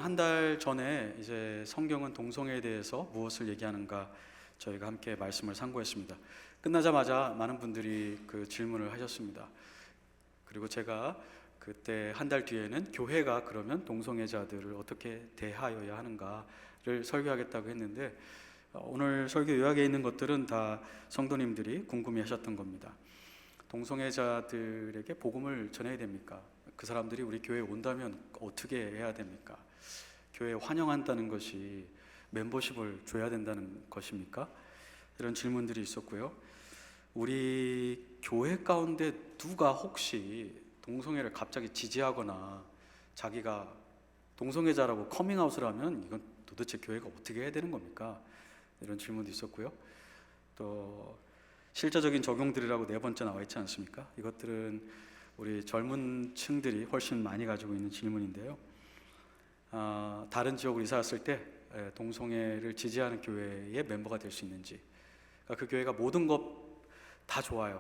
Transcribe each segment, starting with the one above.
한 달 전에 이제 성경은 동성애에 대해서 무엇을 얘기하는가 저희가 함께 말씀을 상고했습니다. 끝나자마자 많은 분들이 그 질문을 하셨습니다. 그리고 제가 그때 한 달 뒤에는 교회가 그러면 동성애자들을 어떻게 대하여야 하는가를 설교하겠다고 했는데, 오늘 설교 요약에 있는 것들은 다 성도님들이 궁금해하셨던 겁니다. 동성애자들에게 복음을 전해야 됩니까? 그 사람들이 우리 교회에 온다면 어떻게 해야 됩니까? 교회에 환영한다는 것이 멤버십을 줘야 된다는 것입니까? 이런 질문들이 있었고요. 우리 교회 가운데 누가 혹시 동성애를 갑자기 지지하거나 자기가 동성애자라고 커밍아웃을 하면 이건 도대체 교회가 어떻게 해야 되는 겁니까? 이런 질문도 있었고요. 또 실제적인 적용들이라고 네 번째 나와 있지 않습니까? 이것들은 우리 젊은 층들이 훨씬 많이 가지고 있는 질문인데요. 다른 지역으로 이사 왔을 때 동성애를 지지하는 교회의 멤버가 될 수 있는지, 그러니까 그 교회가 모든 것 다 좋아요.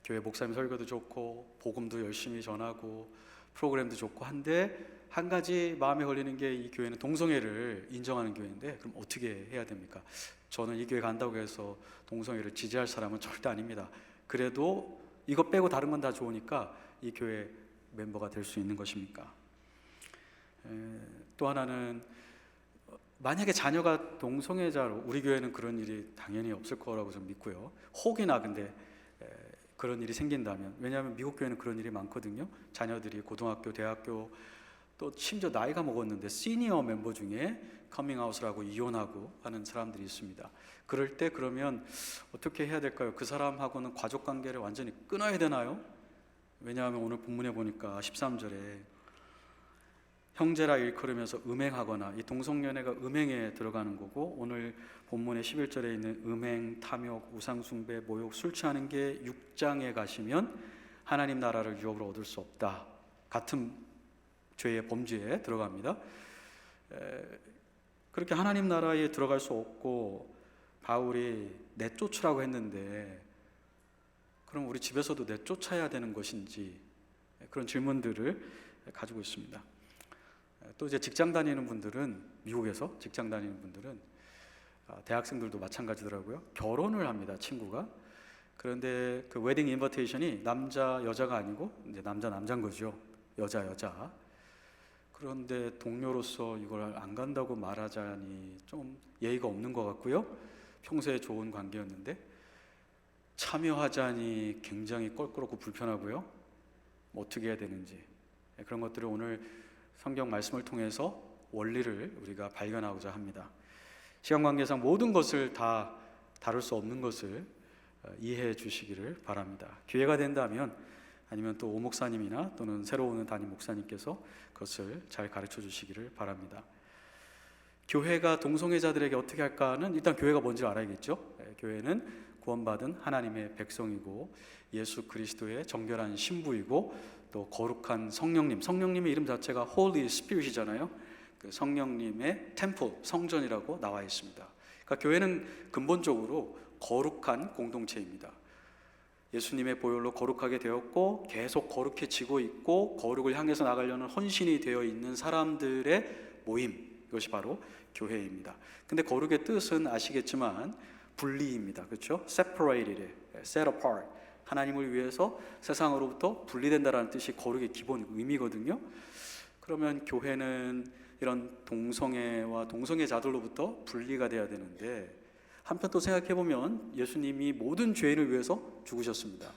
교회 목사님 설교도 좋고 복음도 열심히 전하고 프로그램도 좋고 한데 한 가지 마음에 걸리는 게 이 교회는 동성애를 인정하는 교회인데, 그럼 어떻게 해야 됩니까? 저는 이 교회 간다고 해서 동성애를 지지할 사람은 절대 아닙니다. 그래도 이것 빼고 다른 건 다 좋으니까 이 교회 멤버가 될 수 있는 것입니까? 또 하나는, 만약에 자녀가 동성애자로, 우리 교회는 그런 일이 당연히 없을 거라고 좀 믿고요. 혹이나 근데 그런 일이 생긴다면, 왜냐하면 미국 교회는 그런 일이 많거든요. 자녀들이 고등학교, 대학교, 또 심지어 나이가 먹었는데 시니어 멤버 중에 커밍아웃을 하고 이혼하고 하는 사람들이 있습니다. 그럴 때 그러면 어떻게 해야 될까요? 그 사람하고는 가족관계를 완전히 끊어야 되나요? 왜냐하면 오늘 본문에 보니까 13절에 형제라 일컬으면서 음행하거나, 이 동성연애가 음행에 들어가는 거고, 오늘 본문의 11절에 있는 음행, 탐욕, 우상숭배, 모욕, 술 취하는 게 6장에 가시면 하나님 나라를 유업으로 얻을 수 없다, 같은 죄의 범죄에 들어갑니다. 그렇게 하나님 나라에 들어갈 수 없고 바울이 내쫓으라고 했는데, 그럼 우리 집에서도 내쫓아야 되는 것인지, 그런 질문들을 가지고 있습니다. 또 이제 직장 다니는 분들은, 미국에서 직장 다니는 분들은, 대학생들도 마찬가지더라고요. 결혼을 합니다, 친구가. 그런데 그 웨딩 인버테이션이 남자 여자가 아니고 이제 남자 남자인 거죠. 여자 여자. 그런데 동료로서 이걸 안 간다고 말하자니 좀 예의가 없는 것 같고요. 평소에 좋은 관계였는데 참여하자니 굉장히 껄끄럽고 불편하고요. 어떻게 해야 되는지, 그런 것들을 오늘 성경 말씀을 통해서 원리를 우리가 발견하고자 합니다. 시간 관계상 모든 것을 다 다룰 수 없는 것을 이해해 주시기를 바랍니다. 기회가 된다면, 아니면 또 오 목사님이나 또는 새로 오는 담임 목사님께서 그것을 잘 가르쳐 주시기를 바랍니다. 교회가 동성애자들에게 어떻게 할까는 일단 교회가 뭔지 알아야겠죠. 교회는 구원받은 하나님의 백성이고 예수 그리스도의 정결한 신부이고 또 거룩한 성령님, 성령님의 이름 자체가 Holy Spirit이잖아요. 그 성령님의 템플, 성전이라고 나와 있습니다. 그러니까 교회는 근본적으로 거룩한 공동체입니다. 예수님의 보혈로 거룩하게 되었고 계속 거룩해지고 있고 거룩을 향해서 나가려는 헌신이 되어 있는 사람들의 모임, 이것이 바로 교회입니다. 근데 거룩의 뜻은 아시겠지만 분리입니다. 그렇죠? Separated, set apart. 하나님을 위해서 세상으로부터 분리된다라는 뜻이 거룩의 기본 의미거든요. 그러면 교회는 이런 동성애와 동성애자들로부터 분리가 돼야 되는데, 한편 또 생각해보면 예수님이 모든 죄인을 위해서 죽으셨습니다.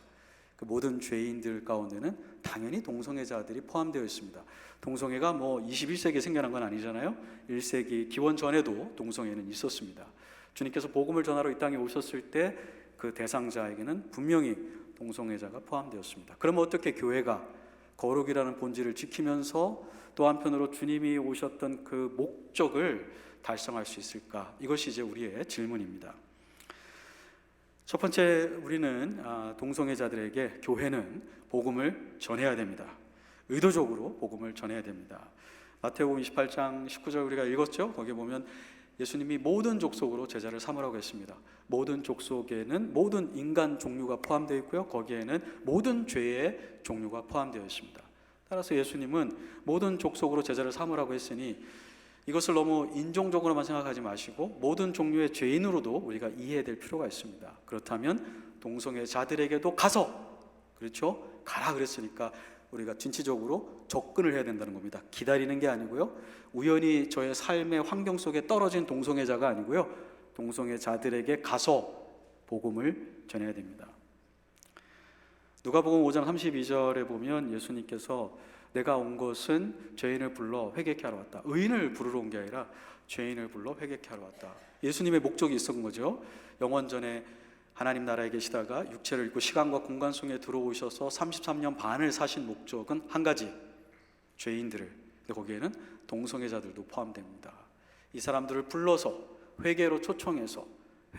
그 모든 죄인들 가운데는 당연히 동성애자들이 포함되어 있습니다. 동성애가 뭐 21세기에 생겨난 건 아니잖아요. 1세기 기원 전에도 동성애는 있었습니다. 주님께서 복음을 전하러 이 땅에 오셨을 때 그 대상자에게는 분명히 동성애자가 포함되었습니다. 그럼 어떻게 교회가 거룩이라는 본질을 지키면서 또 한편으로 주님이 오셨던 그 목적을 달성할 수 있을까? 이것이 이제 우리의 질문입니다. 첫 번째, 우리는 동성애자들에게 교회는 복음을 전해야 됩니다. 의도적으로 복음을 전해야 됩니다. 마태복음 28장 19절 우리가 읽었죠? 거기에 보면 예수님이 모든 족속으로 제자를 삼으라고 했습니다. 모든 족속에는 모든 인간 종류가 포함되어 있고요. 거기에는 모든 죄의 종류가 포함되어 있습니다. 따라서 예수님은 모든 족속으로 제자를 삼으라고 했으니 이것을 너무 인종적으로만 생각하지 마시고 모든 종류의 죄인으로도 우리가 이해해야 될 필요가 있습니다. 그렇다면 동성애자들에게도 가서, 그렇죠? 가라 그랬으니까 우리가 진취적으로 접근을 해야 된다는 겁니다. 기다리는 게 아니고요, 우연히 저의 삶의 환경 속에 떨어진 동성애자가 아니고요, 동성애자들에게 가서 복음을 전해야 됩니다. 누가복음 5장 32절에 보면 예수님께서 내가 온 것은 죄인을 불러 회개케 하러 왔다. 의인을 부르러 온 게 아니라 죄인을 불러 회개케 하러 왔다. 예수님의 목적이 있었던 거죠. 영원전에 하나님 나라에 계시다가 육체를 입고 시간과 공간 속에 들어오셔서 33년 반을 사신 목적은 한 가지, 죄인들을. 근데 거기에는 동성애자들도 포함됩니다. 이 사람들을 불러서 회개로 초청해서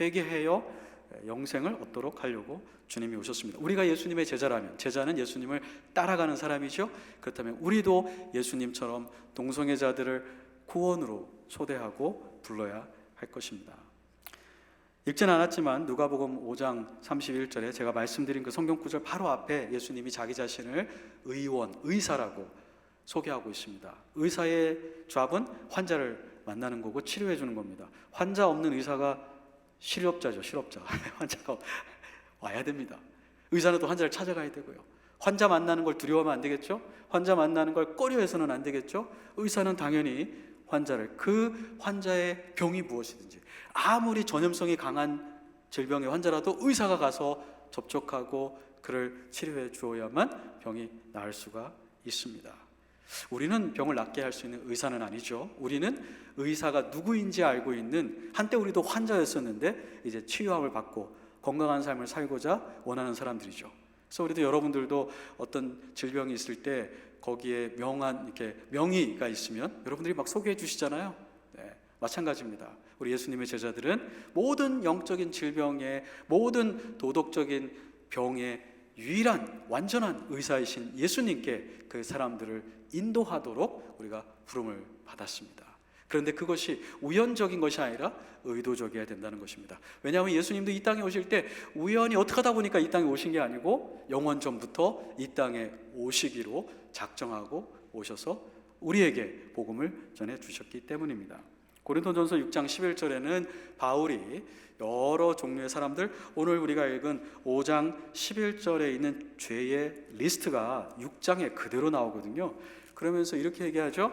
회개하여 영생을 얻도록 하려고 주님이 오셨습니다. 우리가 예수님의 제자라면, 제자는 예수님을 따라가는 사람이죠. 그렇다면 우리도 예수님처럼 동성애자들을 구원으로 초대하고 불러야 할 것입니다. 읽지는 않았지만 누가복음 5장 31절에 제가 말씀드린 그 성경 구절 바로 앞에 예수님이 자기 자신을 의원, 의사라고 소개하고 있습니다. 의사의 잡은 환자를 만나는 거고 치료해 주는 겁니다. 환자 없는 의사가 실업자죠, 실업자. 환자가 와야 됩니다. 의사는 또 환자를 찾아가야 되고요. 환자 만나는 걸 두려워하면 안 되겠죠? 환자 만나는 걸 꺼려해서는 안 되겠죠? 의사는 당연히 환자를, 그 환자의 병이 무엇이든지 아무리 전염성이 강한 질병의 환자라도 의사가 가서 접촉하고 그를 치료해 주어야만 병이 나을 수가 있습니다. 우리는 병을 낫게 할 수 있는 의사는 아니죠. 우리는 의사가 누구인지 알고 있는, 한때 우리도 환자였었는데 이제 치유함을 받고 건강한 삶을 살고자 원하는 사람들이죠. 그래서 우리도, 여러분들도 어떤 질병이 있을 때 거기에 명한 이렇게 명의가 있으면 여러분들이 막 소개해 주시잖아요. 네, 마찬가지입니다. 우리 예수님의 제자들은 모든 영적인 질병의, 모든 도덕적인 병의 유일한 완전한 의사이신 예수님께 그 사람들을 인도하도록 우리가 부름을 받았습니다. 그런데 그것이 우연적인 것이 아니라 의도적이어야 된다는 것입니다. 왜냐하면 예수님도 이 땅에 오실 때 우연히 어떻게 하다 보니까 이 땅에 오신 게 아니고 영원 전부터 이 땅에 오시기로 작정하고 오셔서 우리에게 복음을 전해 주셨기 때문입니다. 고린도전서 6장 11절에는 바울이 여러 종류의 사람들, 오늘 우리가 읽은 5장 11절에 있는 죄의 리스트가 6장에 그대로 나오거든요. 그러면서 이렇게 얘기하죠.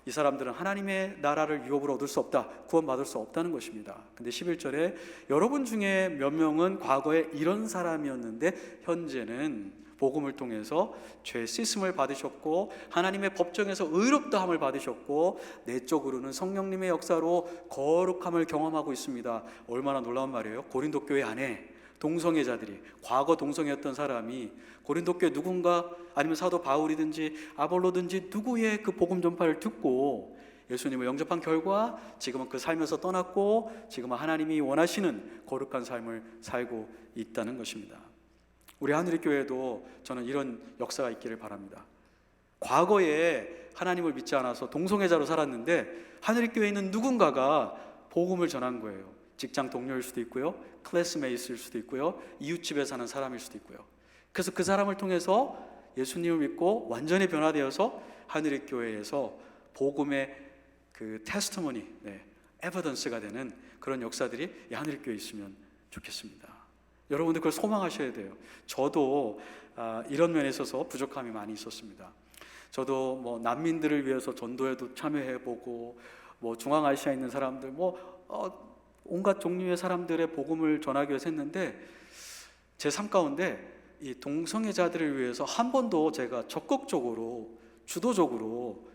이 사람들은 하나님의 나라를 유업으로 얻을 수 없다, 구원받을 수 없다는 것입니다. 근데 11절에 여러분 중에 몇 명은 과거에 이런 사람이었는데 현재는 복음을 통해서 죄 씻음을 받으셨고 하나님의 법정에서 의롭다함을 받으셨고 내적으로는 성령님의 역사로 거룩함을 경험하고 있습니다. 얼마나 놀라운 말이에요. 고린도 교회 안에 동성애자들이, 과거 동성애였던 사람이 고린도 교회 누군가, 아니면 사도 바울이든지 아볼로든지 누구의 그 복음 전파를 듣고 예수님을 영접한 결과 지금은 그 삶에서 떠났고 지금은 하나님이 원하시는 거룩한 삶을 살고 있다는 것입니다. 우리 하늘의 교회도 저는 이런 역사가 있기를 바랍니다. 과거에 하나님을 믿지 않아서 동성애자로 살았는데 하늘의 교회에 있는 누군가가 복음을 전한 거예요. 직장 동료일 수도 있고요, 클래스메이트일 수도 있고요, 이웃집에 사는 사람일 수도 있고요. 그래서 그 사람을 통해서 예수님을 믿고 완전히 변화되어서 하늘의 교회에서 복음의 그 테스트모니, 에비던스가 되는 그런 역사들이 이 하늘의 교회에 있으면 좋겠습니다. 여러분들 그걸 소망하셔야 돼요. 저도 이런 면에 있어서 부족함이 많이 있었습니다. 저도 뭐 난민들을 위해서 전도에도 참여해보고, 뭐 중앙아시아에 있는 사람들, 온갖 종류의 사람들의 복음을 전하기 위해서 했는데 제 삶 가운데 이 동성애자들을 위해서 한 번도 제가 적극적으로, 주도적으로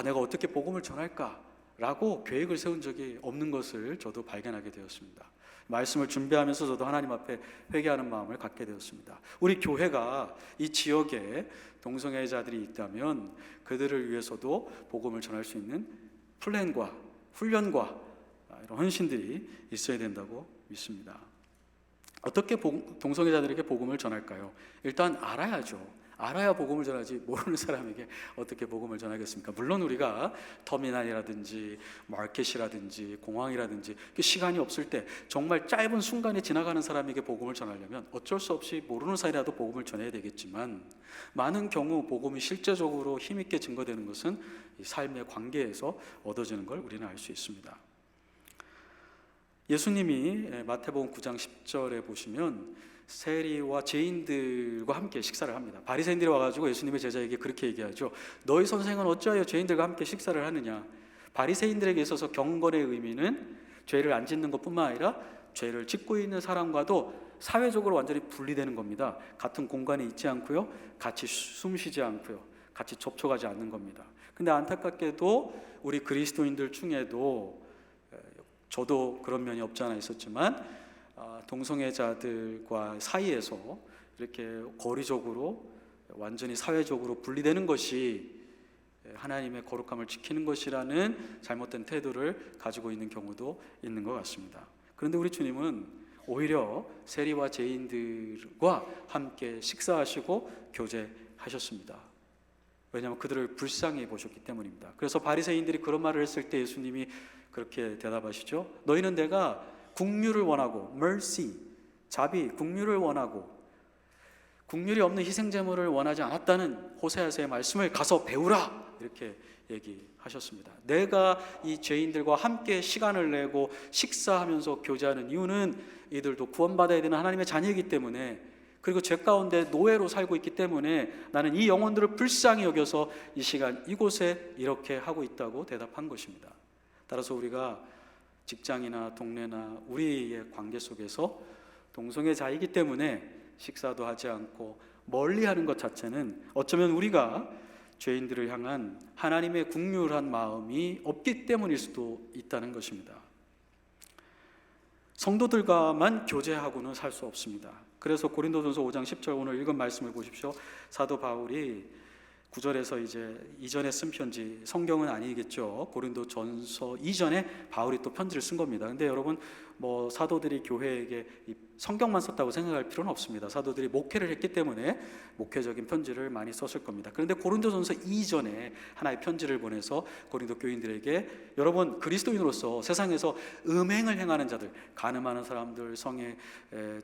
내가 어떻게 복음을 전할까라고 계획을 세운 적이 없는 것을 저도 발견하게 되었습니다. 말씀을 준비하면서 저도 하나님 앞에 회개하는 마음을 갖게 되었습니다. 우리 교회가 이 지역에 동성애자들이 있다면 그들을 위해서도 복음을 전할 수 있는 플랜과 훈련과 이런 헌신들이 있어야 된다고 믿습니다. 어떻게 동성애자들에게 복음을 전할까요? 일단 알아야죠. 알아야 복음을 전하지 모르는 사람에게 어떻게 복음을 전하겠습니까? 물론 우리가 터미널이라든지 마켓이라든지 공항이라든지 시간이 없을 때 정말 짧은 순간에 지나가는 사람에게 복음을 전하려면 어쩔 수 없이 모르는 사이라도 복음을 전해야 되겠지만, 많은 경우 복음이 실제적으로 힘있게 증거되는 것은 이 삶의 관계에서 얻어지는 걸 우리는 알 수 있습니다. 예수님이 마태복음 9장 10절에 보시면 세리와 죄인들과 함께 식사를 합니다. 바리새인들이 와가지고 예수님의 제자에게 그렇게 얘기하죠. 너희 선생은 어찌하여 죄인들과 함께 식사를 하느냐. 바리새인들에게 있어서 경건의 의미는 죄를 안 짓는 것뿐만 아니라 죄를 짓고 있는 사람과도 사회적으로 완전히 분리되는 겁니다. 같은 공간에 있지 않고요, 같이 숨 쉬지 않고요, 같이 접촉하지 않는 겁니다. 근데 안타깝게도 우리 그리스도인들 중에도, 저도 그런 면이 없지 않아 있었지만, 동성애자들과 사이에서 이렇게 거리적으로 완전히 사회적으로 분리되는 것이 하나님의 거룩함을 지키는 것이라는 잘못된 태도를 가지고 있는 경우도 있는 것 같습니다. 그런데 우리 주님은 오히려 세리와 죄인들과 함께 식사하시고 교제하셨습니다. 왜냐하면 그들을 불쌍히 보셨기 때문입니다. 그래서 바리새인들이 그런 말을 했을 때 예수님이 그렇게 대답하시죠. 너희는 내가 긍휼을 원하고, mercy, 자비, 긍휼을 원하고 긍휼이 없는 희생제물을 원하지 않았다는 호세아서의 말씀을 가서 배우라, 이렇게 얘기하셨습니다. 내가 이 죄인들과 함께 시간을 내고 식사하면서 교제하는 이유는 이들도 구원받아야 되는 하나님의 자녀이기 때문에, 그리고 죄 가운데 노예로 살고 있기 때문에 나는 이 영혼들을 불쌍히 여겨서 이 시간 이곳에 이렇게 하고 있다고 대답한 것입니다. 따라서 우리가 직장이나 동네나 우리의 관계 속에서 동성애자이기 때문에 식사도 하지 않고 멀리하는 것 자체는 어쩌면 우리가 죄인들을 향한 하나님의 긍휼한 마음이 없기 때문일 수도 있다는 것입니다. 성도들과만 교제하고는 살 수 없습니다. 그래서 고린도전서 5장 10절 오늘 읽은 말씀을 보십시오. 사도 바울이 9절에서 이제 이전에 쓴 편지, 성경은 아니겠죠. 고린도전서 이전에 바울이 또 편지를 쓴 겁니다. 근데 여러분, 뭐 사도들이 교회에게 이 성경만 썼다고 생각할 필요는 없습니다. 사도들이 목회를 했기 때문에 목회적인 편지를 많이 썼을 겁니다. 그런데 고린도전서 이전에 하나의 편지를 보내서 고린도 교인들에게, 여러분 그리스도인으로서 세상에서 음행을 행하는 자들, 간음하는 사람들, 성에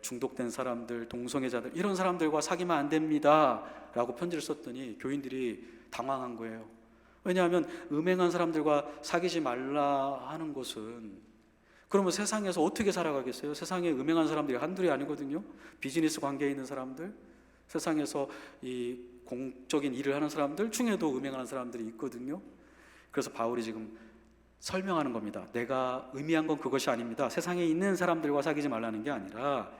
중독된 사람들, 동성애자들, 이런 사람들과 사귀면 안 됩니다 라고 편지를 썼더니 교인들이 당황한 거예요. 왜냐하면 음행한 사람들과 사귀지 말라 하는 것은, 그러면 세상에서 어떻게 살아가겠어요? 세상에 음행한 사람들이 한둘이 아니거든요. 비즈니스 관계에 있는 사람들, 세상에서 이 공적인 일을 하는 사람들 중에도 음행하는 사람들이 있거든요. 그래서 바울이 지금 설명하는 겁니다. 내가 의미한 건 그것이 아닙니다. 세상에 있는 사람들과 사귀지 말라는 게 아니라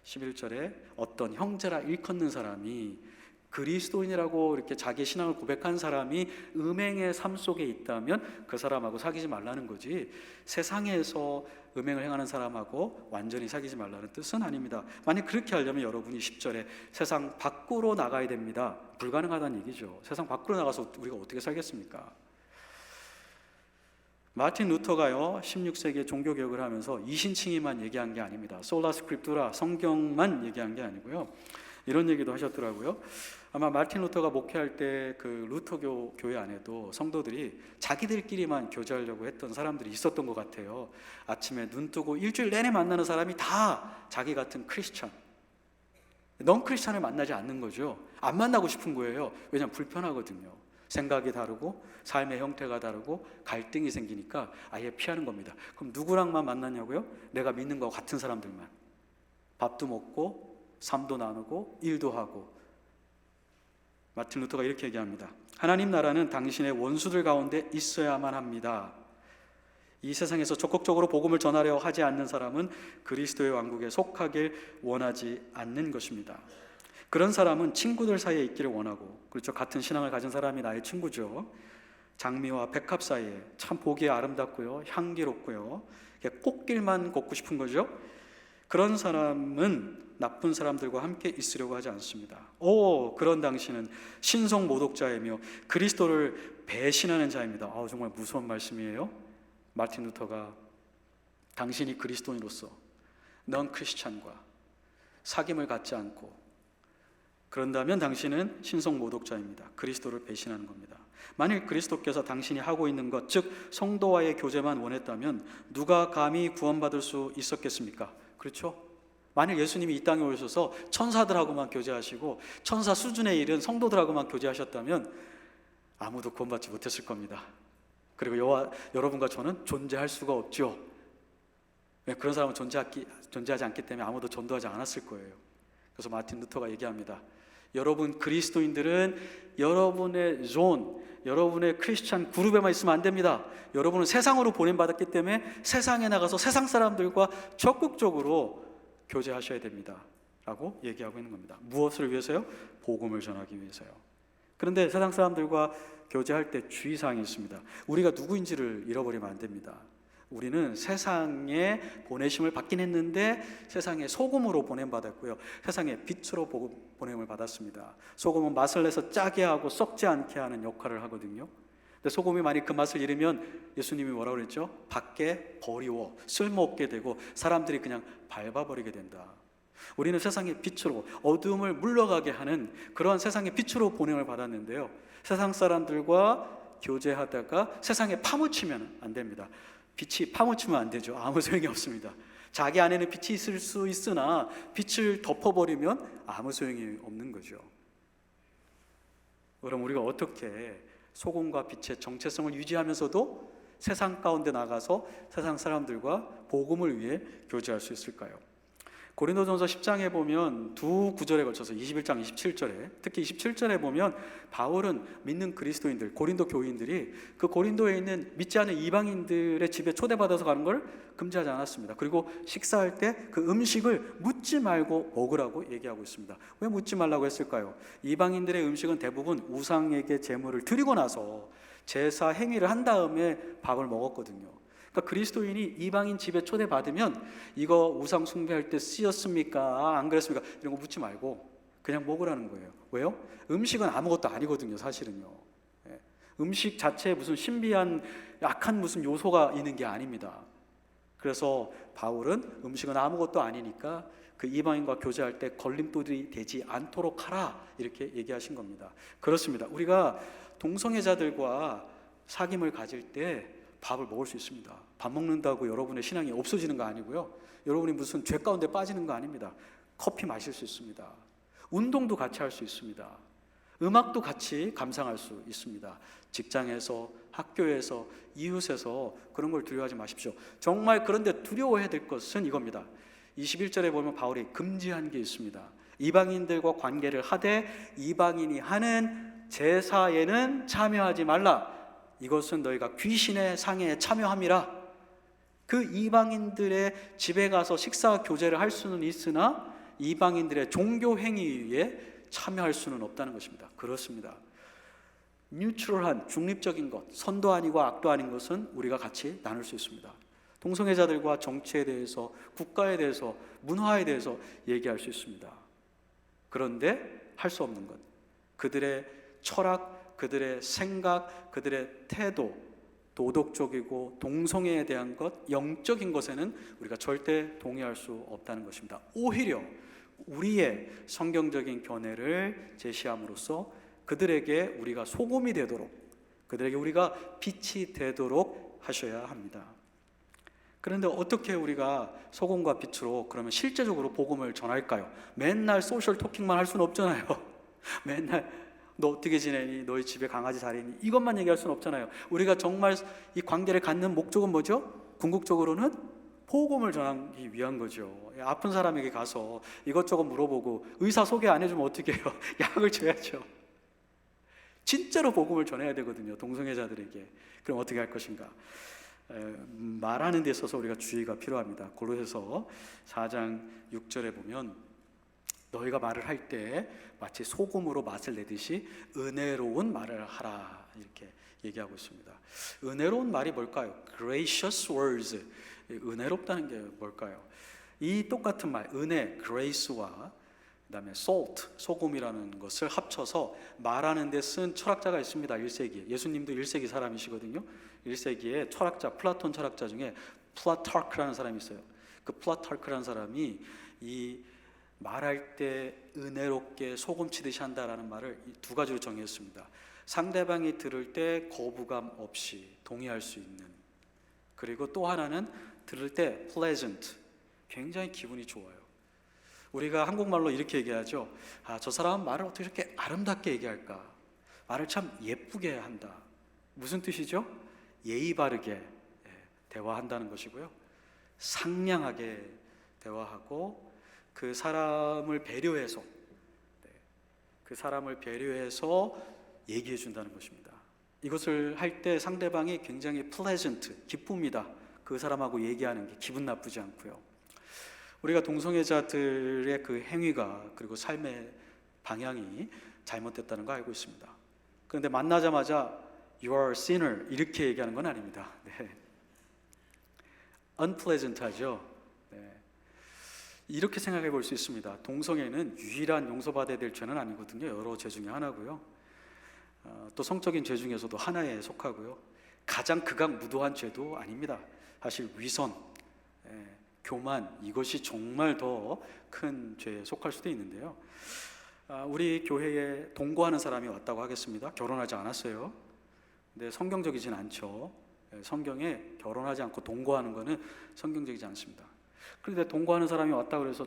11절에 어떤 형제라 일컫는 사람이, 그리스도인이라고 이렇게 자기 신앙을 고백한 사람이 음행의 삶 속에 있다면 그 사람하고 사귀지 말라는 거지, 세상에서 음행을 행하는 사람하고 완전히 사귀지 말라는 뜻은 아닙니다. 만약 그렇게 하려면 여러분이 10절에 세상 밖으로 나가야 됩니다, 불가능하다는 얘기죠. 세상 밖으로 나가서 우리가 어떻게 살겠습니까? 마틴 루터가요 16세기에 종교개혁을 하면서 이신칭의만 얘기한 게 아닙니다. 솔라 스크립투라, 성경만 얘기한 게 아니고요, 이런 얘기도 하셨더라고요. 아마 마틴 루터가 목회할 때 그 루터교 교회 안에도 성도들이 자기들끼리만 교제하려고 했던 사람들이 있었던 것 같아요. 아침에 눈 뜨고 일주일 내내 만나는 사람이 다 자기 같은 크리스찬, 넌 크리스찬을 만나지 않는 거죠. 안 만나고 싶은 거예요. 왜냐하면 불편하거든요. 생각이 다르고 삶의 형태가 다르고 갈등이 생기니까 아예 피하는 겁니다. 그럼 누구랑만 만나냐고요? 내가 믿는 거 같은 사람들만. 밥도 먹고 삶도 나누고 일도 하고. 마틴 루터가 이렇게 얘기합니다. 하나님 나라는 당신의 원수들 가운데 있어야만 합니다. 이 세상에서 적극적으로 복음을 전하려 하지 않는 사람은 그리스도의 왕국에 속하길 원하지 않는 것입니다. 그런 사람은 친구들 사이에 있기를 원하고, 그렇죠, 같은 신앙을 가진 사람이 나의 친구죠. 장미와 백합 사이에 참 보기에 아름답고요, 향기롭고요, 꽃길만 걷고 싶은 거죠. 그런 사람은 나쁜 사람들과 함께 있으려고 하지 않습니다. 그런 당신은 신성 모독자이며 그리스도를 배신하는 자입니다. 정말 무서운 말씀이에요. 마틴 루터가 당신이 그리스도인으로서 넌 크리스찬과 사귐을 갖지 않고 그런다면 당신은 신성 모독자입니다. 그리스도를 배신하는 겁니다. 만일 그리스도께서 당신이 하고 있는 것, 즉 성도와의 교제만 원했다면 누가 감히 구원받을 수 있었겠습니까? 그렇죠? 만일 예수님이 이 땅에 오셔서 천사들하고만 교제하시고 천사 수준에 이른 성도들하고만 교제하셨다면 아무도 구원받지 못했을 겁니다. 그리고 여러분과 저는 존재할 수가 없죠. 그런 사람은 존재하지 않기 때문에 아무도 전도하지 않았을 거예요. 그래서 마틴 루터가 얘기합니다. 여러분 그리스도인들은 여러분의 여러분의 크리스찬 그룹에만 있으면 안 됩니다. 여러분은 세상으로 보냄받았기 때문에 세상에 나가서 세상 사람들과 적극적으로 교제하셔야 됩니다 라고 얘기하고 있는 겁니다. 무엇을 위해서요? 복음을 전하기 위해서요. 그런데 세상 사람들과 교제할 때 주의사항이 있습니다. 우리가 누구인지를 잃어버리면 안 됩니다. 우리는 세상에 보내심을 받긴 했는데 세상에 소금으로 보냄받았고요, 세상에 빛으로 보냄을 받았습니다. 소금은 맛을 내서 짜게 하고 썩지 않게 하는 역할을 하거든요. 근데 소금이 만약 그 맛을 잃으면 예수님이 뭐라고 그랬죠? 밖에 버리워 쓸모없게 되고 사람들이 그냥 밟아버리게 된다. 우리는 세상의 빛으로 어두움을 물러가게 하는 그러한 세상의 빛으로 보냄을 받았는데요, 세상 사람들과 교제하다가 세상에 파묻히면 안 됩니다. 빛이 파묻히면 안 되죠. 아무 소용이 없습니다. 자기 안에는 빛이 있을 수 있으나 빛을 덮어버리면 아무 소용이 없는 거죠. 그럼 우리가 어떻게 소금과 빛의 정체성을 유지하면서도 세상 가운데 나가서 세상 사람들과 복음을 위해 교제할 수 있을까요? 고린도전서 10장에 보면 두 구절에 걸쳐서 21장 27절에 특히 27절에 보면 바울은 믿는 그리스도인들, 고린도 교인들이 그 고린도에 있는 믿지 않는 이방인들의 집에 초대받아서 가는 걸 금지하지 않았습니다. 그리고 식사할 때 그 음식을 묻지 말고 먹으라고 얘기하고 있습니다. 왜 묻지 말라고 했을까요? 이방인들의 음식은 대부분 우상에게 제물을 드리고 나서 제사 행위를 한 다음에 밥을 먹었거든요. 그러니까 그리스도인이 이방인 집에 초대받으면 이거 우상 숭배할 때 쓰였습니까? 안 그랬습니까? 이런 거 묻지 말고 그냥 먹으라는 거예요. 왜요? 음식은 아무것도 아니거든요, 사실은요. 음식 자체에 무슨 신비한 약한 무슨 요소가 있는 게 아닙니다. 그래서 바울은 음식은 아무것도 아니니까 그 이방인과 교제할 때 걸림돌이 되지 않도록 하라 이렇게 얘기하신 겁니다. 그렇습니다. 우리가 동성애자들과 사귐을 가질 때 밥을 먹을 수 있습니다. 밥 먹는다고 여러분의 신앙이 없어지는 거 아니고요, 여러분이 무슨 죄 가운데 빠지는 거 아닙니다. 커피 마실 수 있습니다. 운동도 같이 할 수 있습니다. 음악도 같이 감상할 수 있습니다. 직장에서, 학교에서, 이웃에서 그런 걸 두려워하지 마십시오. 정말 그런데 두려워해야 될 것은 이겁니다. 21절에 보면 바울이 금지한 게 있습니다. 이방인들과 관계를 하되 이방인이 하는 제사에는 참여하지 말라. 이것은 너희가 귀신의 상에 참여함이라. 그 이방인들의 집에 가서 식사 교제를 할 수는 있으나 이방인들의 종교 행위에 참여할 수는 없다는 것입니다. 그렇습니다. 뉴트럴한 중립적인 것, 선도 아니고 악도 아닌 것은 우리가 같이 나눌 수 있습니다. 동성애자들과 정치에 대해서, 국가에 대해서, 문화에 대해서 얘기할 수 있습니다. 그런데 할 수 없는 것, 그들의 철학, 그들의 생각, 그들의 태도, 도덕적이고 동성애에 대한 것, 영적인 것에는 우리가 절대 동의할 수 없다는 것입니다. 오히려 우리의 성경적인 견해를 제시함으로써 그들에게 우리가 소금이 되도록, 그들에게 우리가 빛이 되도록 하셔야 합니다. 그런데 어떻게 우리가 소금과 빛으로 그러면 실제적으로 복음을 전할까요? 맨날 소셜 토킹만 할 수는 없잖아요. 맨날 너 어떻게 지내니? 너희 집에 강아지 잘 있니? 이것만 얘기할 수는 없잖아요. 우리가 정말 이 관계를 갖는 목적은 뭐죠? 궁극적으로는 복음을 전하기 위한 거죠. 아픈 사람에게 가서 이것저것 물어보고 의사 소개 안 해주면 어떻게 해요? 약을 줘야죠. 진짜로 복음을 전해야 되거든요, 동성애자들에게. 그럼 어떻게 할 것인가? 말하는 데 있어서 우리가 주의가 필요합니다. 골로새서 4장 6절에 보면 너희가 말을 할 때 마치 소금으로 맛을 내듯이 은혜로운 말을 하라 이렇게 얘기하고 있습니다. 은혜로운 말이 뭘까요? Gracious words. 은혜롭다는 게 뭘까요? 이 똑같은 말, 은혜, grace와 그다음에 salt, 소금이라는 것을 합쳐서 말하는 데 쓴 철학자가 있습니다. 1세기에. 예수님도 1세기 사람이시거든요. 1세기에 철학자, 플라톤 철학자 중에 플라타르크라는 사람이 있어요. 그 플라타르크라는 사람이 이 말할 때 은혜롭게 소금 치듯이 한다라는 말을 이 두 가지로 정의했습니다. 상대방이 들을 때 거부감 없이 동의할 수 있는, 그리고 또 하나는 들을 때 pleasant, 굉장히 기분이 좋아요. 우리가 한국말로 이렇게 얘기하죠. 저 사람은 말을 어떻게 이렇게 아름답게 얘기할까? 말을 참 예쁘게 한다. 무슨 뜻이죠? 예의 바르게 대화한다는 것이고요. 상냥하게 대화하고 그 사람을 배려해서 얘기해 준다는 것입니다. 이것을 할 때 상대방이 굉장히 pleasant, 기쁩니다. 그 사람하고 얘기하는 게 기분 나쁘지 않고요. 우리가 동성애자들의 그 행위가, 그리고 삶의 방향이 잘못됐다는 거 알고 있습니다. 그런데 만나자마자 You are a sinner 이렇게 얘기하는 건 아닙니다. unpleasant하죠. 이렇게 생각해 볼 수 있습니다. 동성애는 유일한 용서받아야 될 죄는 아니거든요. 여러 죄 중에 하나고요. 또 성적인 죄 중에서도 하나에 속하고요. 가장 극악무도한 죄도 아닙니다. 사실 위선, 교만, 이것이 정말 더 큰 죄에 속할 수도 있는데요. 우리 교회에 동거하는 사람이 왔다고 하겠습니다. 결혼하지 않았어요. 근데 성경적이진 않죠. 성경에 결혼하지 않고 동거하는 것은 성경적이지 않습니다. 그런데 동거하는 사람이 왔다 그래서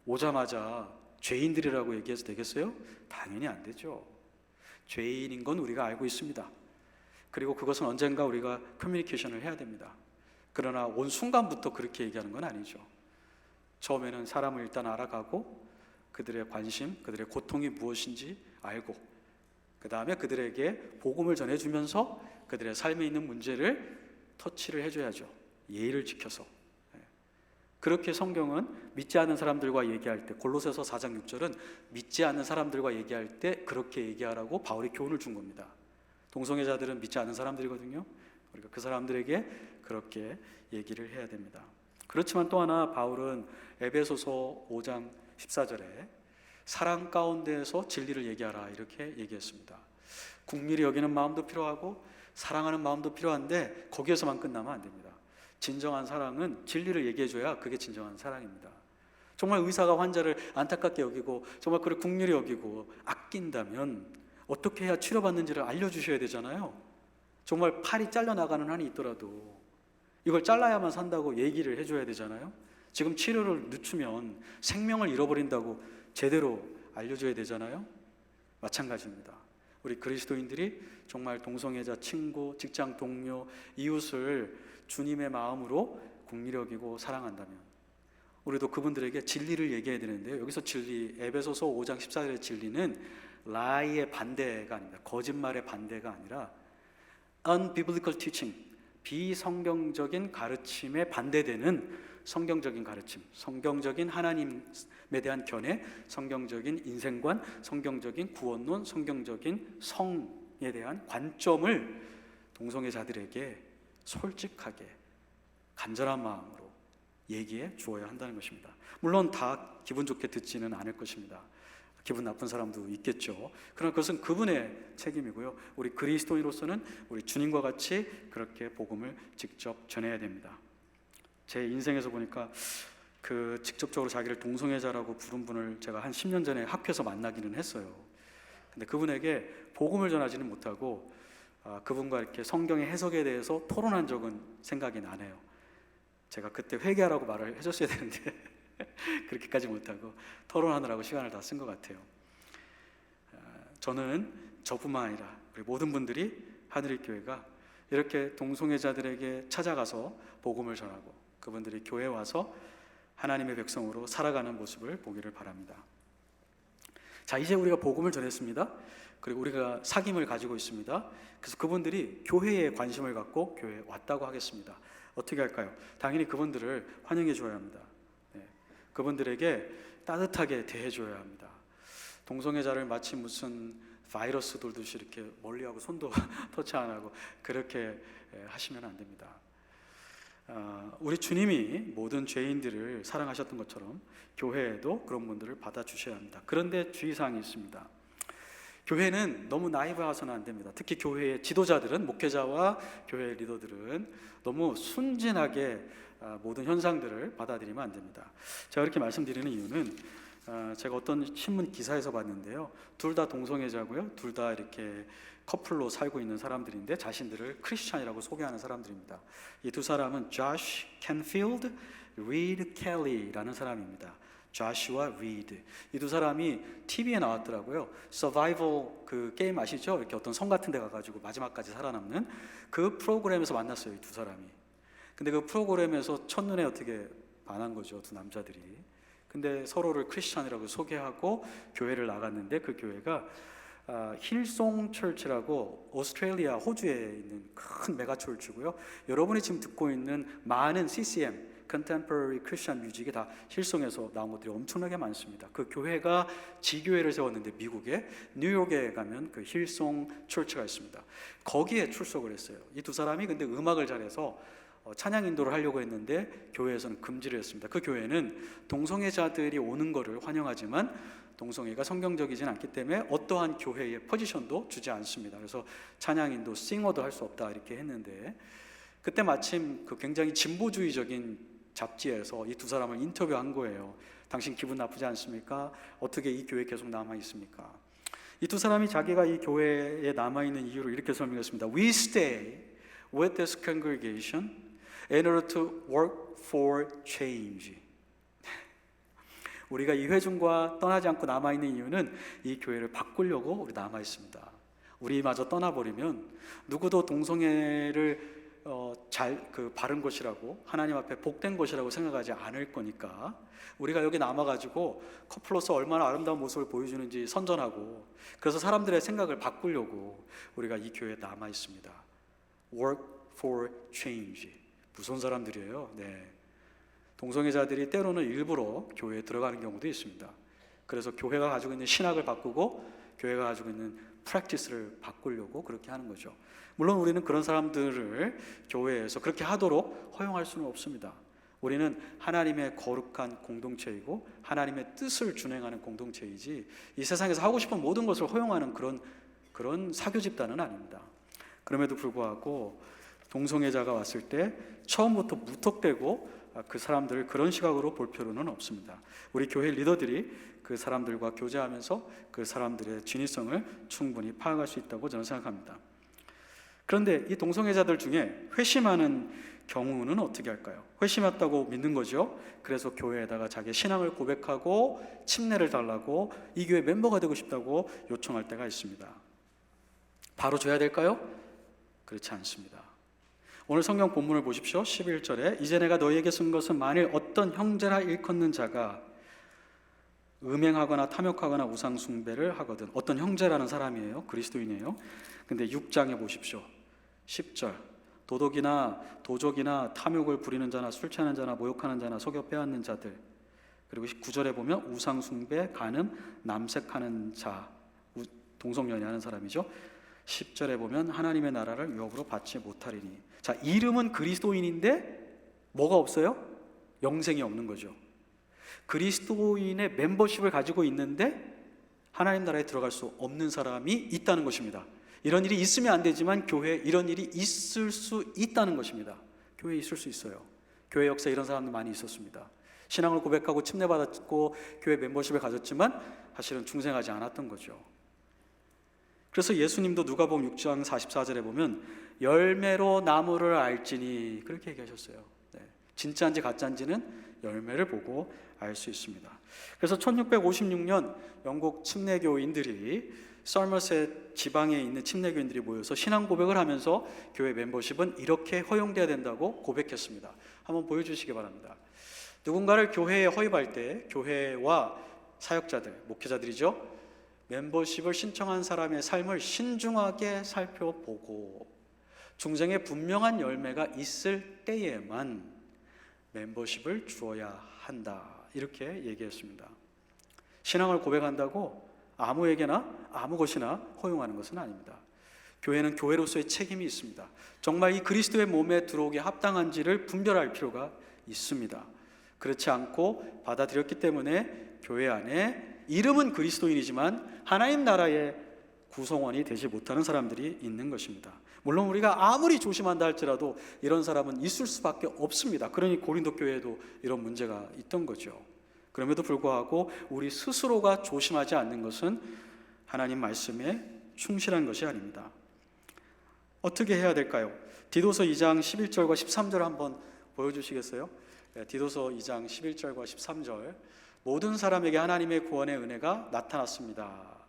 오자마자 죄인들이라고 얘기해서 되겠어요? 당연히 안 되죠. 죄인인 건 우리가 알고 있습니다. 그리고 그것은 언젠가 우리가 커뮤니케이션을 해야 됩니다. 그러나 온 순간부터 그렇게 얘기하는 건 아니죠. 처음에는 사람을 일단 알아가고 그들의 관심, 그들의 고통이 무엇인지 알고, 그 다음에 그들에게 복음을 전해주면서 그들의 삶에 있는 문제를 터치를 해줘야죠. 예의를 지켜서. 그렇게 성경은 믿지 않는 사람들과 얘기할 때, 골로새서 4장 6절은 믿지 않는 사람들과 얘기할 때 그렇게 얘기하라고 바울이 교훈을 준 겁니다. 동성애자들은 믿지 않는 사람들이거든요. 우리가 그 사람들에게 그렇게 얘기를 해야 됩니다. 그렇지만 또 하나 바울은 에베소서 5장 14절에 사랑 가운데에서 진리를 얘기하라 이렇게 얘기했습니다. 국리를 여기는 마음도 필요하고 사랑하는 마음도 필요한데 거기에서만 끝나면 안 됩니다. 진정한 사랑은 진리를 얘기해줘야 그게 진정한 사랑입니다. 정말 의사가 환자를 안타깝게 여기고 정말 그를 국리를 여기고 아낀다면 어떻게 해야 치료받는지를 알려주셔야 되잖아요. 정말 팔이 잘려나가는 한이 있더라도 이걸 잘라야만 산다고 얘기를 해줘야 되잖아요. 지금 치료를 늦추면 생명을 잃어버린다고 제대로 알려줘야 되잖아요. 마찬가지입니다. 우리 그리스도인들이 정말 동성애자, 친구, 직장 동료, 이웃을 주님의 마음으로 긍휼히 여기고 사랑한다면 우리도 그분들에게 진리를 얘기해야 되는데요. 여기서 진리, 에베소서 5장 14절의 진리는 lie의 반대가 아닙니다. 거짓말의 반대가 아니라 unbiblical teaching, 비성경적인 가르침에 반대되는 성경적인 가르침, 성경적인 하나님에 대한 견해, 성경적인 인생관, 성경적인 구원론, 성경적인 성에 대한 관점을 동성애자들에게 솔직하게 간절한 마음으로 얘기해 주어야 한다는 것입니다. 물론 다 기분 좋게 듣지는 않을 것입니다. 기분 나쁜 사람도 있겠죠. 그러나 그것은 그분의 책임이고요. 우리 그리스도인으로서는 우리 주님과 같이 그렇게 복음을 직접 전해야 됩니다. 제 인생에서 보니까 그 직접적으로 자기를 동성애자라고 부른 분을 제가 한 10년 전에 학교에서 만나기는 했어요. 근데 그분에게 복음을 전하지는 못하고 그분과 이렇게 성경의 해석에 대해서 토론한 적은 생각이 나네요. 제가 그때 회개하라고 말을 해줬어야 되는데 그렇게까지 못하고 토론하느라고 시간을 다 쓴 것 같아요. 저는 저뿐만 아니라 우리 모든 분들이 하늘의교회가 이렇게 동성애자들에게 찾아가서 복음을 전하고 그분들이 교회에 와서 하나님의 백성으로 살아가는 모습을 보기를 바랍니다. 자, 이제 우리가 복음을 전했습니다. 그리고 우리가 사귐을 가지고 있습니다. 그래서 그분들이 교회에 관심을 갖고 교회에 왔다고 하겠습니다. 어떻게 할까요? 당연히 그분들을 환영해 줘야 합니다. 그분들에게 따뜻하게 대해줘야 합니다. 동성애자를 마치 무슨 바이러스 돌듯이 이렇게 멀리하고 손도 터치 안 하고 그렇게 하시면 안 됩니다. 우리 주님이 모든 죄인들을 사랑하셨던 것처럼 교회에도 그런 분들을 받아주셔야 합니다. 그런데 주의사항이 있습니다. 교회는 너무 나이브해서는 안 됩니다. 특히 교회의 지도자들은, 목회자와 교회 리더들은 너무 순진하게 모든 현상들을 받아들이면 안 됩니다. 제가 이렇게 말씀드리는 이유는 제가 어떤 신문 기사에서 봤는데요. 둘 다 동성애자고요. 둘 다 이렇게 커플로 살고 있는 사람들인데 자신들을 크리스찬이라고 소개하는 사람들입니다. 이 두 사람은 Josh Canfield, Reed Kelly라는 사람입니다. 조슈아 리드. 이 두 사람이 TV에 나왔더라고요. 서바이벌 그 게임 아시죠? 이렇게 어떤 성 같은 데 가가지고 마지막까지 살아남는 그 프로그램에서 만났어요, 이 두 사람이. 근데 그 프로그램에서 첫눈에 어떻게 반한 거죠, 두 남자들이. 근데 서로를 크리스찬이라고 소개하고 교회를 나갔는데 그 교회가 힐송 철치라고 오스트레일리아 호주에 있는 큰 메가 철치고요. 여러분이 지금 듣고 있는 많은 CCM Contemporary Christian Music이 다 힐송에서 나온 것들이 엄청나게 많습니다. 그 교회가 지교회를 세웠는데 미국에 뉴욕에 가면 그 힐송 철치가 있습니다. 거기에 출석을 했어요. 이 두 사람이 근데 음악을 잘해서 찬양 인도를 하려고 했는데 교회에서는 금지를 했습니다. 그 교회는 동성애자들이 오는 것을 환영하지만 동성애가 성경적이진 않기 때문에 어떠한 교회의 포지션도 주지 않습니다. 그래서 찬양 인도, 싱어도 할 수 없다 이렇게 했는데 그때 마침 그 굉장히 진보주의적인 잡지에서 이 두 사람을 인터뷰한 거예요. 당신 기분 나쁘지 않습니까? 어떻게 이 교회에 계속 남아 있습니까? 이 두 사람이 자기가 이 교회에 남아 있는 이유를 이렇게 설명했습니다. We stay with this congregation in order to work for change. 우리가 이 회중과 떠나지 않고 남아 있는 이유는 이 교회를 바꾸려고 우리 남아 있습니다. 우리마저 떠나버리면 누구도 동성애를 바른 것이라고 하나님 앞에 복된 것이라고 생각하지 않을 거니까 우리가 여기 남아가지고 커플로서 얼마나 아름다운 모습을 보여주는지 선전하고 그래서 사람들의 생각을 바꾸려고 우리가 이 교회에 남아 있습니다. Work for change. 무서운 사람들이에요. 네. 동성애자들이 때로는 일부러 교회에 들어가는 경우도 있습니다. 그래서 교회가 가지고 있는 신학을 바꾸고 교회가 가지고 있는 프랙티스를 바꾸려고 그렇게 하는 거죠. 물론 우리는 그런 사람들을 교회에서 그렇게 하도록 허용할 수는 없습니다. 우리는 하나님의 거룩한 공동체이고 하나님의 뜻을 준행하는 공동체이지 이 세상에서 하고 싶은 모든 것을 허용하는 그런 사교 집단은 아닙니다. 그럼에도 불구하고 동성애자가 왔을 때 처음부터 무턱대고 그 사람들을 그런 시각으로 볼 필요는 없습니다. 우리 교회 리더들이 그 사람들과 교제하면서 그 사람들의 진위성을 충분히 파악할 수 있다고 저는 생각합니다. 그런데 이 동성애자들 중에 회심하는 경우는 어떻게 할까요? 회심했다고 믿는 거죠. 그래서 교회에다가 자기의 신앙을 고백하고 침례를 달라고 이 교회 멤버가 되고 싶다고 요청할 때가 있습니다. 바로 줘야 될까요? 그렇지 않습니다. 오늘 성경 본문을 보십시오. 11절에 이제 내가 너희에게 쓴 것은 만일 어떤 형제라 일컫는 자가 음행하거나 탐욕하거나 우상 숭배를 하거든. 어떤 형제라는 사람이에요. 그리스도인이에요. 근데 6장에 보십시오. 10절 도덕이나 도적이나 탐욕을 부리는 자나 술 취하는 자나 모욕하는 자나 속여 빼앗는 자들. 그리고 9절에 보면 우상 숭배, 간음, 남색하는 자, 동성연애하는 사람이죠. 10절에 보면 하나님의 나라를 유업으로 받지 못하리니. 자, 이름은 그리스도인인데 뭐가 없어요? 영생이 없는 거죠. 그리스도인의 멤버십을 가지고 있는데 하나님 나라에 들어갈 수 없는 사람이 있다는 것입니다. 이런 일이 있으면 안 되지만 교회에 이런 일이 있을 수 있다는 것입니다. 교회에 있을 수 있어요. 교회 역사에 이런 사람들 많이 있었습니다. 신앙을 고백하고 침례받았고 교회 멤버십을 가졌지만 사실은 중생하지 않았던 거죠. 그래서 예수님도 누가복음 6장 44절에 보면 열매로 나무를 알지니 그렇게 얘기하셨어요. 네. 진짜인지 가짜인지는 열매를 보고 알 수 있습니다. 그래서 1656년 영국 침례교인들이 썰머셋 지방에 있는 침례교인들이 모여서 신앙 고백을 하면서 교회 멤버십은 이렇게 허용돼야 된다고 고백했습니다. 한번 보여주시기 바랍니다. 누군가를 교회에 허입할 때 교회와 사역자들, 목회자들이죠. 멤버십을 신청한 사람의 삶을 신중하게 살펴보고 중생에 분명한 열매가 있을 때에만 멤버십을 주어야 한다. 이렇게 얘기했습니다. 신앙을 고백한다고 아무에게나 아무 것이나 허용하는 것은 아닙니다. 교회는 교회로서의 책임이 있습니다. 정말 이 그리스도의 몸에 들어오게 합당한지를 분별할 필요가 있습니다. 그렇지 않고 받아들였기 때문에 교회 안에 이름은 그리스도인이지만 하나님 나라의 구성원이 되지 못하는 사람들이 있는 것입니다. 물론 우리가 아무리 조심한다 할지라도 이런 사람은 있을 수밖에 없습니다. 그러니 고린도 교회에도 이런 문제가 있던 거죠. 그럼에도 불구하고 우리 스스로가 조심하지 않는 것은 하나님 말씀에 충실한 것이 아닙니다. 어떻게 해야 될까요? 디도서 2장 11절과 13절 한번 보여주시겠어요? 디도서 2장 11절과 13절. 모든 사람에게 하나님의 구원의 은혜가 나타났습니다.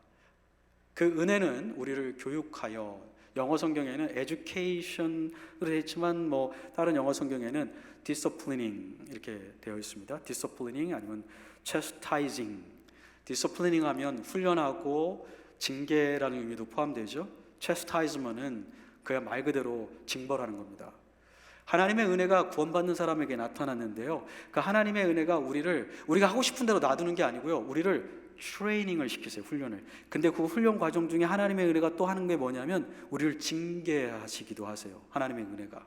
그 은혜는 우리를 교육하여, 영어 성경에는 education으로 되어 있지만 다른 영어 성경에는 disciplining 이렇게 되어 있습니다. disciplining 아니면 chastising. disciplining 하면 훈련하고 징계라는 의미도 포함되죠. chastisement은 그야 말 그대로 징벌하는 겁니다. 하나님의 은혜가 구원받는 사람에게 나타났는데요, 그 하나님의 은혜가 우리가 하고 싶은 대로 놔두는 게 아니고요, 우리를 트레이닝을 시키세요. 훈련을. 근데 그 훈련 과정 중에 하나님의 은혜가 또 하는 게 뭐냐면 우리를 징계하시기도 하세요. 하나님의 은혜가.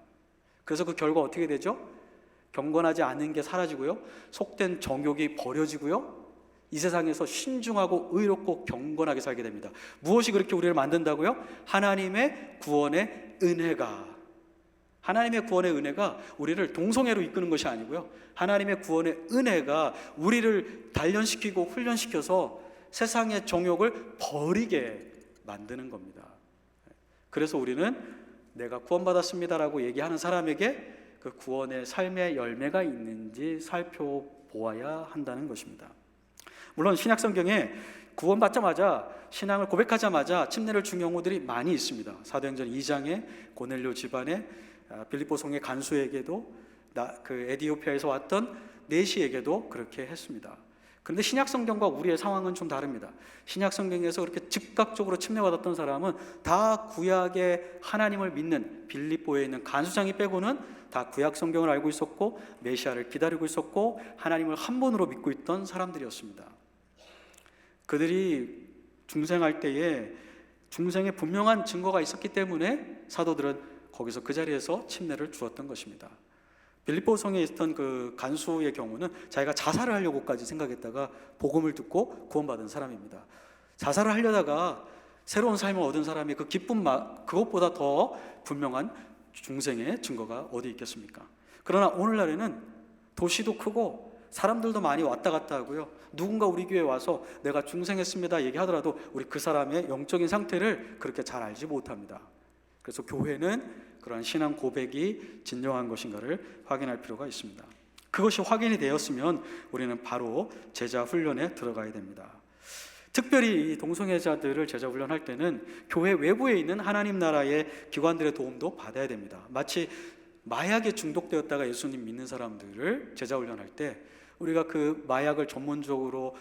그래서 그 결과 어떻게 되죠? 경건하지 않은 게 사라지고요, 속된 정욕이 버려지고요, 이 세상에서 신중하고 의롭고 경건하게 살게 됩니다. 무엇이 그렇게 우리를 만든다고요? 하나님의 구원의 은혜가. 하나님의 구원의 은혜가 우리를 동성애로 이끄는 것이 아니고요, 하나님의 구원의 은혜가 우리를 단련시키고 훈련시켜서 세상의 정욕을 버리게 만드는 겁니다. 그래서 우리는 내가 구원받았습니다라고 얘기하는 사람에게 그 구원의 삶의 열매가 있는지 살펴보아야 한다는 것입니다. 물론 신약 성경에 구원받자마자, 신앙을 고백하자마자 침례를 준 경우들이 많이 있습니다. 사도행전 2장에 고넬료 집안의 빌립보 성의 간수에게도, 그 에디오피아에서 왔던 네시에게도 그렇게 했습니다. 그런데 신약 성경과 우리의 상황은 좀 다릅니다. 신약 성경에서 그렇게 즉각적으로 침례받았던 사람은 다 구약의 하나님을 믿는, 빌립보에 있는 간수장이 빼고는 다 구약 성경을 알고 있었고 메시아를 기다리고 있었고 하나님을 한 번으로 믿고 있던 사람들이었습니다. 그들이 중생할 때에 중생의 분명한 증거가 있었기 때문에 사도들은 거기서 그 자리에서 침례를 주었던 것입니다. 빌립보 성에 있던 그 간수의 경우는 자기가 자살을 하려고까지 생각했다가 복음을 듣고 구원받은 사람입니다. 자살을 하려다가 새로운 삶을 얻은 사람이 그 기쁜 그것보다 더 분명한 중생의 증거가 어디 있겠습니까? 그러나 오늘날에는 도시도 크고 사람들도 많이 왔다 갔다 하고요, 누군가 우리 교회에 와서 내가 중생했습니다 얘기하더라도 우리 그 사람의 영적인 상태를 그렇게 잘 알지 못합니다. 그래서 교회는 그러한 신앙 고백이 진정한 것인가를 확인할 필요가 있습니다. 그것이 확인이 되었으면 우리는 바로 제자 훈련에 들어가야 됩니다. 특별히 이 동성애자들을 제자 훈련할 때는 교회 외부에 있는 하나님 나라의 기관들의 도움도 받아야 됩니다. 마치 마약에 중독되었다가 예수님 믿는 사람들을 제자 훈련할 때 우리가 그 마약을 전문적으로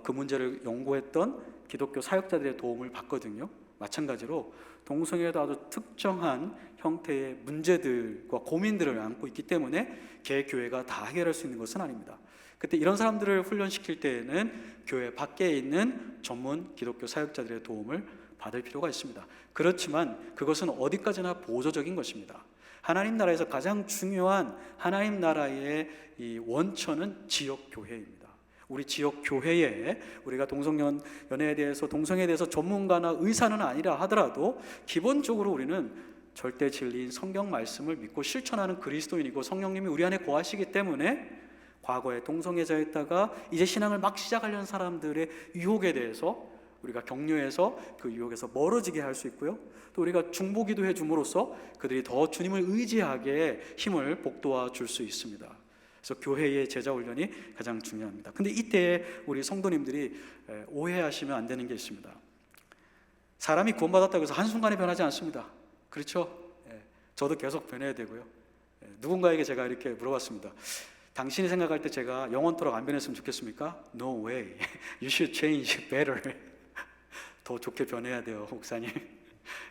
그 문제를 연구했던 기독교 사역자들의 도움을 받거든요. 마찬가지로 동성애도 아주 특정한 형태의 문제들과 고민들을 안고 있기 때문에 개교회가 다 해결할 수 있는 것은 아닙니다. 그때 이런 사람들을 훈련시킬 때에는 교회 밖에 있는 전문 기독교 사역자들의 도움을 받을 필요가 있습니다. 그렇지만 그것은 어디까지나 보조적인 것입니다. 하나님 나라에서 가장 중요한 하나님 나라의 이 원천은 지역 교회입니다. 우리 지역 교회에 우리가 동성연애에 대해서, 동성애에 대해서 전문가나 의사는 아니라 하더라도 기본적으로 우리는 절대 진리인 성경 말씀을 믿고 실천하는 그리스도인이고 성령님이 우리 안에 거하시기 때문에 과거에 동성애자였다가 이제 신앙을 막 시작하려는 사람들의 유혹에 대해서 우리가 격려해서 그 유혹에서 멀어지게 할 수 있고요, 또 우리가 중보기도해 줌으로써 그들이 더 주님을 의지하게 힘을 복돋아 줄 수 있습니다. 그래서 교회의 제자 훈련이 가장 중요합니다. 근데 이때 우리 성도님들이 오해하시면 안 되는 게 있습니다. 사람이 구원받았다고 해서 한순간에 변하지 않습니다. 그렇죠? 저도 계속 변해야 되고요. 누군가에게 제가 이렇게 물어봤습니다. 당신이 생각할 때 제가 영원토록 안 변했으면 좋겠습니까? No way. You should change better. 더 좋게 변해야 돼요, 목사님.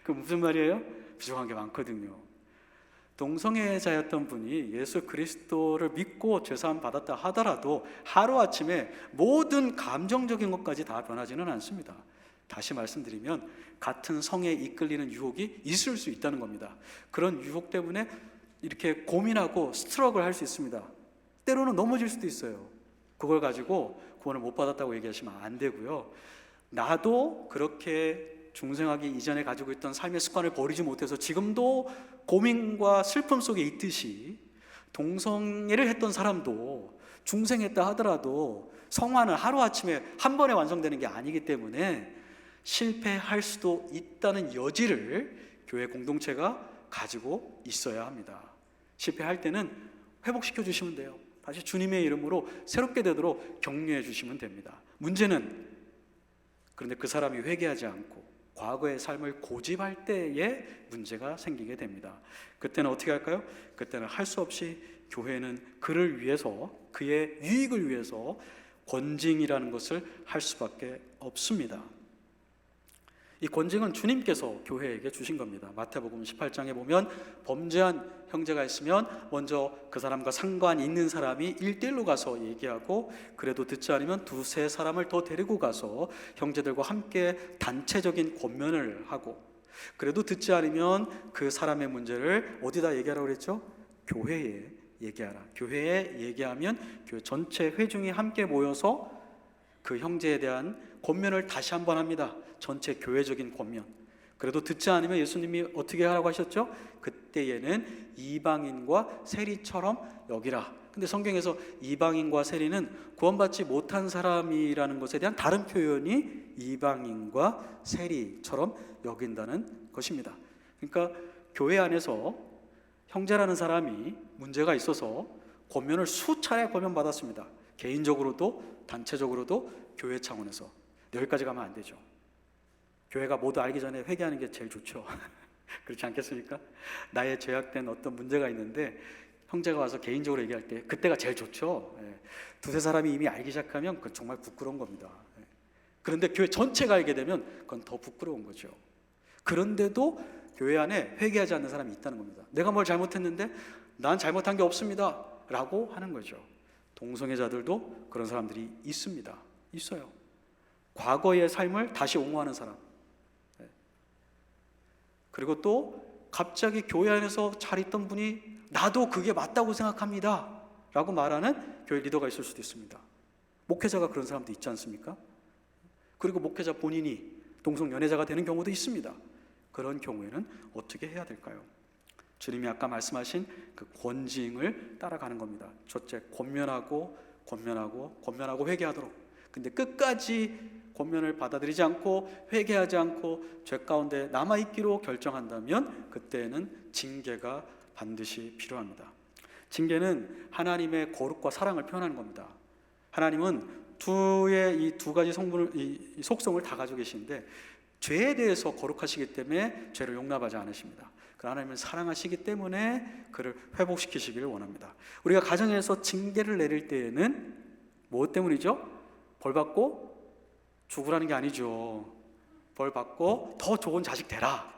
그 무슨 말이에요? 부족한 게 많거든요. 동성애자였던 분이 예수 그리스도를 믿고 죄사함 받았다 하더라도 하루아침에 모든 감정적인 것까지 다 변하지는 않습니다. 다시 말씀드리면 같은 성에 이끌리는 유혹이 있을 수 있다는 겁니다. 그런 유혹 때문에 이렇게 고민하고 스트럭을 할 수 있습니다. 때로는 넘어질 수도 있어요. 그걸 가지고 구원을 못 받았다고 얘기하시면 안 되고요, 나도 그렇게 중생하기 이전에 가지고 있던 삶의 습관을 버리지 못해서 지금도 고민과 슬픔 속에 있듯이 동성애를 했던 사람도 중생했다 하더라도 성화는 하루아침에 한 번에 완성되는 게 아니기 때문에 실패할 수도 있다는 여지를 교회 공동체가 가지고 있어야 합니다. 실패할 때는 회복시켜 주시면 돼요. 다시 주님의 이름으로 새롭게 되도록 격려해 주시면 됩니다. 문제는 그런데 그 사람이 회개하지 않고 과거의 삶을 고집할 때에 문제가 생기게 됩니다. 그때는 어떻게 할까요? 그때는 할 수 없이 교회는 그를 위해서, 그의 유익을 위해서 권징이라는 것을 할 수밖에 없습니다. 이 권징은 주님께서 교회에게 주신 겁니다. 마태복음 18장에 보면 범죄한 형제가 있으면 먼저 그 사람과 상관 있는 사람이 1대1로 가서 얘기하고, 그래도 듣지 않으면 두세 사람을 더 데리고 가서 형제들과 함께 단체적인 권면을 하고, 그래도 듣지 않으면 그 사람의 문제를 어디다 얘기하라고 그랬죠? 교회에 얘기하라. 교회에 얘기하면 교회 전체 회중이 함께 모여서 그 형제에 대한 권면을 다시 한번 합니다. 전체 교회적인 권면. 그래도 듣지 않으면 예수님이 어떻게 하라고 하셨죠? 그때에는 이방인과 세리처럼 여기라. 근데 성경에서 이방인과 세리는 구원받지 못한 사람이라는 것에 대한 다른 표현이 이방인과 세리처럼 여긴다는 것입니다. 그러니까 교회 안에서 형제라는 사람이 문제가 있어서 권면을 수차례 권면받았습니다. 개인적으로도 단체적으로도 교회 차원에서. 여기까지 가면 안 되죠. 교회가 모두 알기 전에 회개하는 게 제일 좋죠. 그렇지 않겠습니까? 나의 죄악된 어떤 문제가 있는데 형제가 와서 개인적으로 얘기할 때 그때가 제일 좋죠. 두세 사람이 이미 알기 시작하면 그건 정말 부끄러운 겁니다. 그런데 교회 전체가 알게 되면 그건 더 부끄러운 거죠. 그런데도 교회 안에 회개하지 않는 사람이 있다는 겁니다. 내가 뭘 잘못했는데 난 잘못한 게 없습니다 라고 하는 거죠. 동성애자들도 그런 사람들이 있습니다. 있어요. 과거의 삶을 다시 옹호하는 사람. 그리고 또 갑자기 교회 안에서 잘 있던 분이 나도 그게 맞다고 생각합니다 라고 말하는 교회 리더가 있을 수도 있습니다. 목회자가 그런 사람도 있지 않습니까? 그리고 목회자 본인이 동성연애자가 되는 경우도 있습니다. 그런 경우에는 어떻게 해야 될까요? 주님이 아까 말씀하신 그 권징을 따라가는 겁니다. 첫째, 권면하고 회개하도록. 근데 끝까지 권면을 받아들이지 않고 회개하지 않고 죄 가운데 남아있기로 결정한다면 그때는 징계가 반드시 필요합니다. 징계는 하나님의 거룩과 사랑을 표현하는 겁니다. 하나님은 이 두 가지 성분을, 이 속성을 다 가지고 계신데 죄에 대해서 거룩하시기 때문에 죄를 용납하지 않으십니다. 하나님을 사랑하시기 때문에 그를 회복시키시기를 원합니다. 우리가 가정에서 징계를 내릴 때에는 무엇 때문이죠? 벌 받고 죽으라는 게 아니죠. 벌 받고 더 좋은 자식 되라.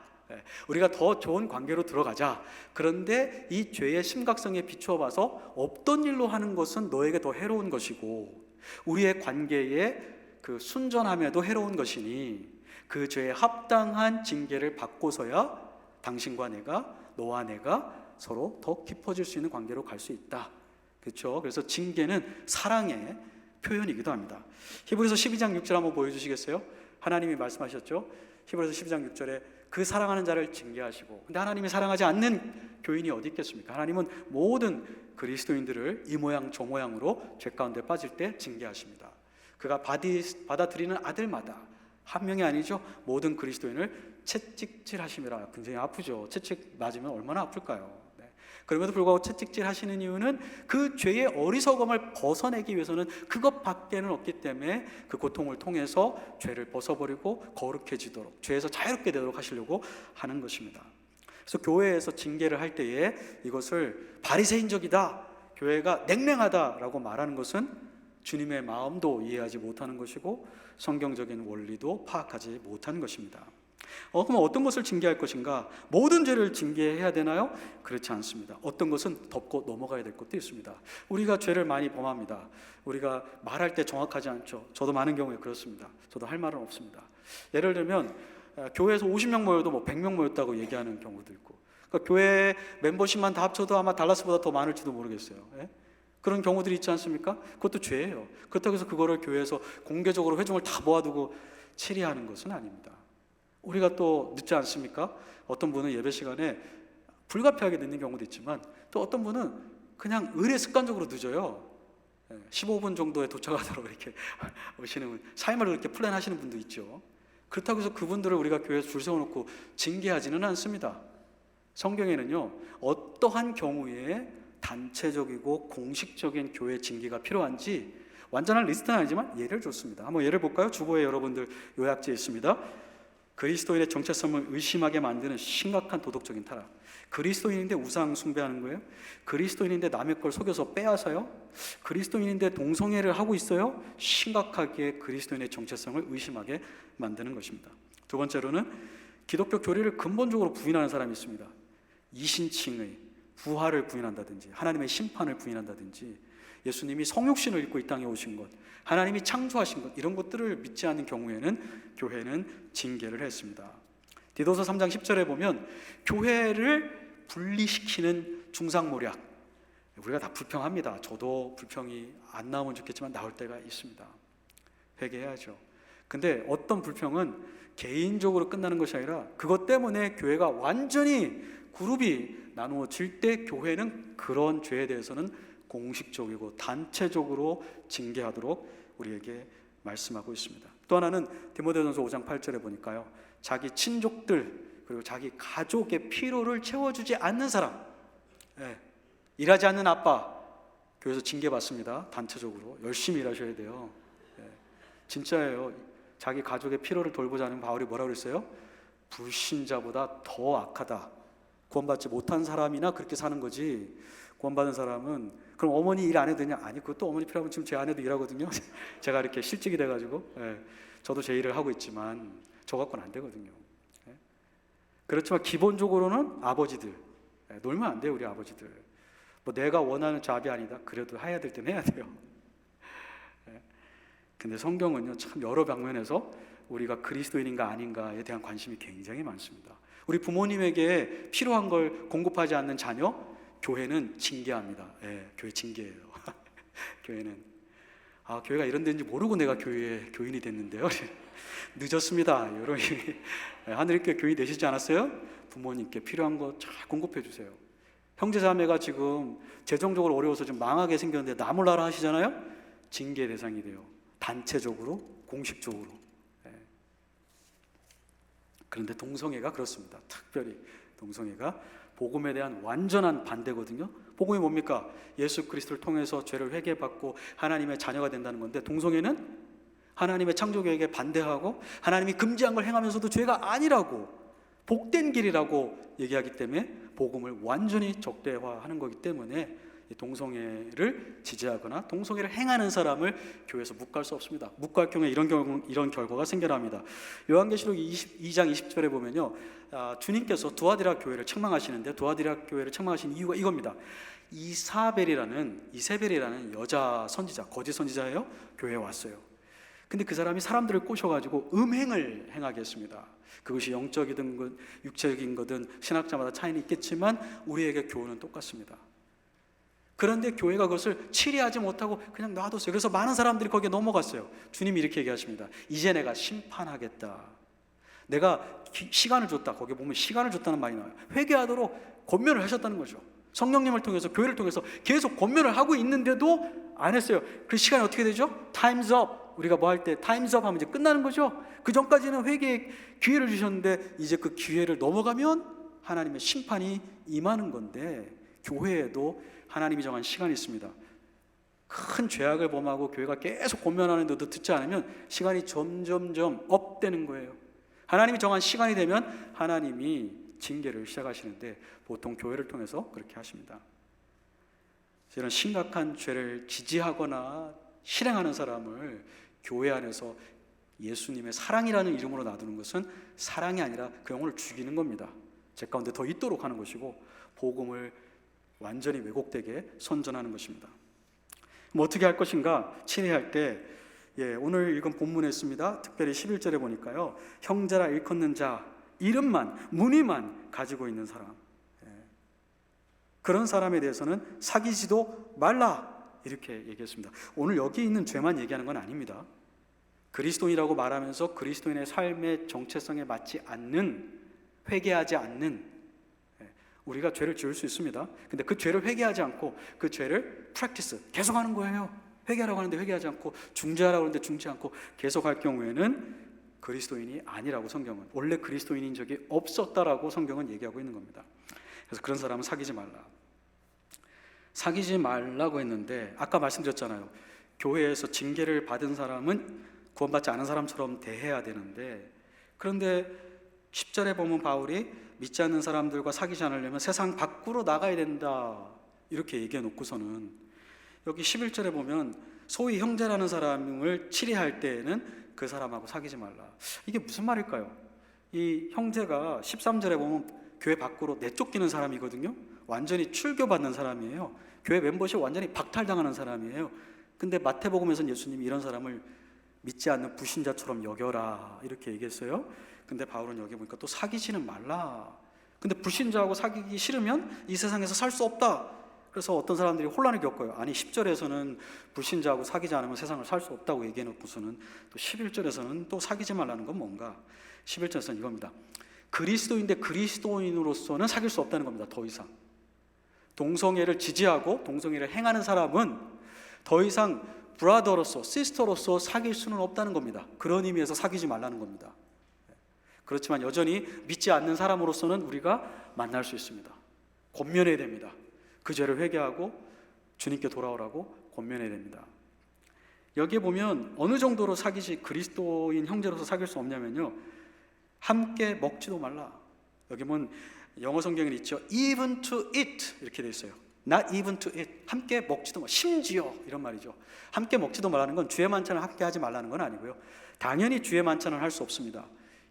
우리가 더 좋은 관계로 들어가자. 그런데 이 죄의 심각성에 비추어 봐서 없던 일로 하는 것은 너에게 더 해로운 것이고 우리의 관계에 그 순전함에도 해로운 것이니 그 죄에 합당한 징계를 받고서야 당신과 내가, 너와 내가 서로 더 깊어질 수 있는 관계로 갈 수 있다. 그렇죠? 그래서 징계는 사랑의 표현이기도 합니다. 히브리서 12장 6절 한번 보여주시겠어요? 하나님이 말씀하셨죠. 히브리서 12장 6절에 그 사랑하는 자를 징계하시고, 근데 하나님이 사랑하지 않는 교인이 어디 있겠습니까? 하나님은 모든 그리스도인들을 이 모양 저 모양으로 죄 가운데 빠질 때 징계하십니다. 그가 받아들이는 아들마다 한 명이 아니죠. 모든 그리스도인을 채찍질 하심이라. 굉장히 아프죠. 채찍 맞으면 얼마나 아플까요? 그럼에도 불구하고 채찍질 하시는 이유는 그 죄의 어리석음을 벗어내기 위해서는 그것밖에는 없기 때문에 그 고통을 통해서 죄를 벗어버리고 거룩해지도록, 죄에서 자유롭게 되도록 하시려고 하는 것입니다. 그래서 교회에서 징계를 할 때에 이것을 바리새인적이다, 교회가 냉랭하다라고 말하는 것은 주님의 마음도 이해하지 못하는 것이고 성경적인 원리도 파악하지 못하는 것입니다. 그럼 어떤 것을 징계할 것인가? 모든 죄를 징계해야 되나요? 그렇지 않습니다. 어떤 것은 덮고 넘어가야 될 것도 있습니다. 우리가 죄를 많이 범합니다. 우리가 말할 때 정확하지 않죠. 저도 많은 경우에 그렇습니다. 저도 할 말은 없습니다. 예를 들면 교회에서 50명 모여도 100명 모였다고 얘기하는 경우도 있고, 그러니까 교회 멤버십만 다 합쳐도 아마 달라스보다 더 많을지도 모르겠어요. 그런 경우들이 있지 않습니까? 그것도 죄예요. 그렇다고 해서 그거를 교회에서 공개적으로 회중을 다 모아두고 치리하는 것은 아닙니다. 우리가 또 늦지 않습니까? 어떤 분은 예배 시간에 불가피하게 늦는 경우도 있지만 또 어떤 분은 그냥 의례 습관적으로 늦어요. 15분 정도에 도착하도록 이렇게 오시는 삶을 그렇게 플랜하시는 분도 있죠. 그렇다고 해서 그분들을 우리가 교회에서 줄 세워놓고 징계하지는 않습니다. 성경에는요, 어떠한 경우에 단체적이고 공식적인 교회 징계가 필요한지 완전한 리스트는 아니지만 예를 줬습니다. 한번 예를 볼까요? 주보에 여러분들 요약지에 있습니다. 그리스도인의 정체성을 의심하게 만드는 심각한 도덕적인 타락. 그리스도인인데 우상 숭배하는 거예요? 그리스도인인데 남의 걸 속여서 빼앗아요? 그리스도인인데 동성애를 하고 있어요? 심각하게 그리스도인의 정체성을 의심하게 만드는 것입니다. 두 번째로는 기독교 교리를 근본적으로 부인하는 사람이 있습니다. 이신칭의 부활을 부인한다든지 하나님의 심판을 부인한다든지 예수님이 성육신을 입고 이 땅에 오신 것, 하나님이 창조하신 것, 이런 것들을 믿지 않는 경우에는 교회는 징계를 했습니다. 디도서 3장 10절에 보면 교회를 분리시키는 중상모략, 우리가 다 불평합니다. 저도 불평이 안 나오면 좋겠지만 나올 때가 있습니다. 회개해야죠. 근데 어떤 불평은 개인적으로 끝나는 것이 아니라 그것 때문에 교회가 완전히 그룹이 나누어질 때 교회는 그런 죄에 대해서는 공식적이고 단체적으로 징계하도록 우리에게 말씀하고 있습니다. 또 하나는 디모데전서 5장 8절에 보니까요, 자기 친족들 그리고 자기 가족의 필요를 채워주지 않는 사람, 일하지 않는 아빠, 교회에서 징계받습니다. 단체적으로 열심히 일하셔야 돼요. 진짜예요. 자기 가족의 필요를 돌보지 않으면 바울이 뭐라고 그랬어요? 불신자보다 더 악하다. 구원받지 못한 사람이나 그렇게 사는 거지, 구원받은 사람은 그럼 어머니 일 안 해도 되냐? 아니, 그것도 어머니 필요하면 지금 제 아내도 일하거든요. 제가 이렇게 실직이 돼가지고 저도 제 일을 하고 있지만 저 갖고는 안 되거든요. 그렇지만 기본적으로는 아버지들 놀면 안 돼요. 우리 아버지들 뭐 내가 원하는 잡이 아니다, 그래도 해야 될 때는 해야 돼요. 근데 성경은요, 참 여러 방면에서 우리가 그리스도인인가 아닌가에 대한 관심이 굉장히 많습니다. 우리 부모님에게 필요한 걸 공급하지 않는 자녀, 교회는 징계합니다. 교회 징계예요. 교회는 교회가 이런 데인지 모르고 내가 교회에 교인이 됐는데요. 늦었습니다. 여러분이 하늘교회 교인이 되시지 않았어요? 부모님께 필요한 거 잘 공급해 주세요. 형제자매가 지금 재정적으로 어려워서 좀 망하게 생겼는데 나 몰라라 하시잖아요? 징계 대상이 돼요. 단체적으로, 공식적으로. 그런데 동성애가 그렇습니다. 특별히 동성애가 복음에 대한 완전한 반대거든요. 복음이 뭡니까? 예수 그리스도를 통해서 죄를 회개받고 하나님의 자녀가 된다는 건데, 동성애는 하나님의 창조계획에 반대하고 하나님이 금지한 걸 행하면서도 죄가 아니라고, 복된 길이라고 얘기하기 때문에 복음을 완전히 적대화하는 거기 때문에 동성애를 지지하거나 동성애를 행하는 사람을 교회에서 묵과할 수 없습니다. 묵과할 경우에 이런 결과가 생겨납니다. 요한계시록 22장 20절에 보면요, 주님께서 두아디라 교회를 책망하시는데, 두아디라 교회를 책망하신 이유가 이겁니다. 이세벨이라는 여자 선지자, 거짓 선지자예요. 교회에 왔어요. 근데 그 사람이 사람들을 꼬셔가지고 음행을 행하게 했습니다. 그것이 영적이든 육체적인 거든 신학자마다 차이는 있겠지만 우리에게 교훈은 똑같습니다. 그런데 교회가 그것을 치리하지 못하고 그냥 놔뒀어요. 그래서 많은 사람들이 거기에 넘어갔어요. 주님이 이렇게 얘기하십니다. 이제 내가 심판하겠다. 내가 시간을 줬다. 거기에 보면 시간을 줬다는 말이 나와요. 회개하도록 권면을 하셨다는 거죠. 성령님을 통해서, 교회를 통해서 계속 권면을 하고 있는데도 안 했어요. 그 시간이 어떻게 되죠? Time's up. 우리가 뭐 할 때 Time's up 하면 이제 끝나는 거죠. 그 전까지는 회개의 기회를 주셨는데 이제 그 기회를 넘어가면 하나님의 심판이 임하는 건데, 교회에도 하나님이 정한 시간이 있습니다. 큰 죄악을 범하고 교회가 계속 권면하는데도 듣지 않으면 시간이 점점점 업되는 거예요. 하나님이 정한 시간이 되면 하나님이 징계를 시작하시는데 보통 교회를 통해서 그렇게 하십니다. 이런 심각한 죄를 지지하거나 실행하는 사람을 교회 안에서 예수님의 사랑이라는 이름으로 놔두는 것은 사랑이 아니라 그 영혼을 죽이는 겁니다. 제 가운데 더 있도록 하는 것이고 복음을 완전히 왜곡되게 선전하는 것입니다. 그럼 어떻게 할 것인가? 친회할 때 오늘 읽은 본문에 있습니다. 특별히 11절에 보니까요, 형제라 일컫는 자, 이름만, 무늬만 가지고 있는 사람, 그런 사람에 대해서는 사귀지도 말라, 이렇게 얘기했습니다. 오늘 여기 있는 죄만 얘기하는 건 아닙니다. 그리스도인이라고 말하면서 그리스도인의 삶의 정체성에 맞지 않는, 회개하지 않는, 우리가 죄를 지을 수 있습니다. 근데 그 죄를 회개하지 않고 그 죄를 프랙티스, 계속하는 거예요. 회개하라고 하는데 회개하지 않고, 중재하라고 하는데 중재 않고 계속 할 경우에는 그리스도인이 아니라고 성경은, 원래 그리스도인인 적이 없었다라고 성경은 얘기하고 있는 겁니다. 그래서 그런 사람은 사귀지 말라. 사귀지 말라고 했는데 아까 말씀드렸잖아요. 교회에서 징계를 받은 사람은 구원받지 않은 사람처럼 대해야 되는데, 그런데 10절에 보면 바울이 믿지 않는 사람들과 사귀지 않으려면 세상 밖으로 나가야 된다 이렇게 얘기해 놓고서는, 여기 11절에 보면 소위 형제라는 사람을 치리할 때에는 그 사람하고 사귀지 말라. 이게 무슨 말일까요? 이 형제가 13절에 보면 교회 밖으로 내쫓기는 사람이거든요. 완전히 출교받는 사람이에요. 교회 멤버십 완전히 박탈당하는 사람이에요. 근데 마태복음에서는 예수님이 이런 사람을 믿지 않는 불신자처럼 여겨라 이렇게 얘기했어요. 근데 바울은 여기 보니까 또 사귀지는 말라. 근데 불신자하고 사귀기 싫으면 이 세상에서 살 수 없다. 그래서 어떤 사람들이 혼란을 겪어요. 아니 10절에서는 불신자하고 사귀지 않으면 세상을 살 수 없다고 얘기해 놓고서는 또 11절에서는 또 사귀지 말라는 건 뭔가? 11절에서는 이겁니다. 그리스도인데 그리스도인으로서는 사귈 수 없다는 겁니다. 더 이상 동성애를 지지하고 동성애를 행하는 사람은 더 이상 브라더로서 시스터로서 사귈 수는 없다는 겁니다. 그런 의미에서 사귀지 말라는 겁니다. 그렇지만 여전히 믿지 않는 사람으로서는 우리가 만날 수 있습니다. 권면해야 됩니다. 그 죄를 회개하고 주님께 돌아오라고 권면해야 됩니다. 여기에 보면 어느 정도로 사귀지, 그리스도인 형제로서 사귈 수 없냐면요, 함께 먹지도 말라. 여기 보면 영어 성경에 있죠. even to eat 이렇게 돼 있어요. not even to eat. 함께 먹지도 말, 심지어 이런 말이죠. 함께 먹지도 말라는 건 주의 만찬을 함께 하지 말라는 건 아니고요. 당연히 주의 만찬을 할 수 없습니다.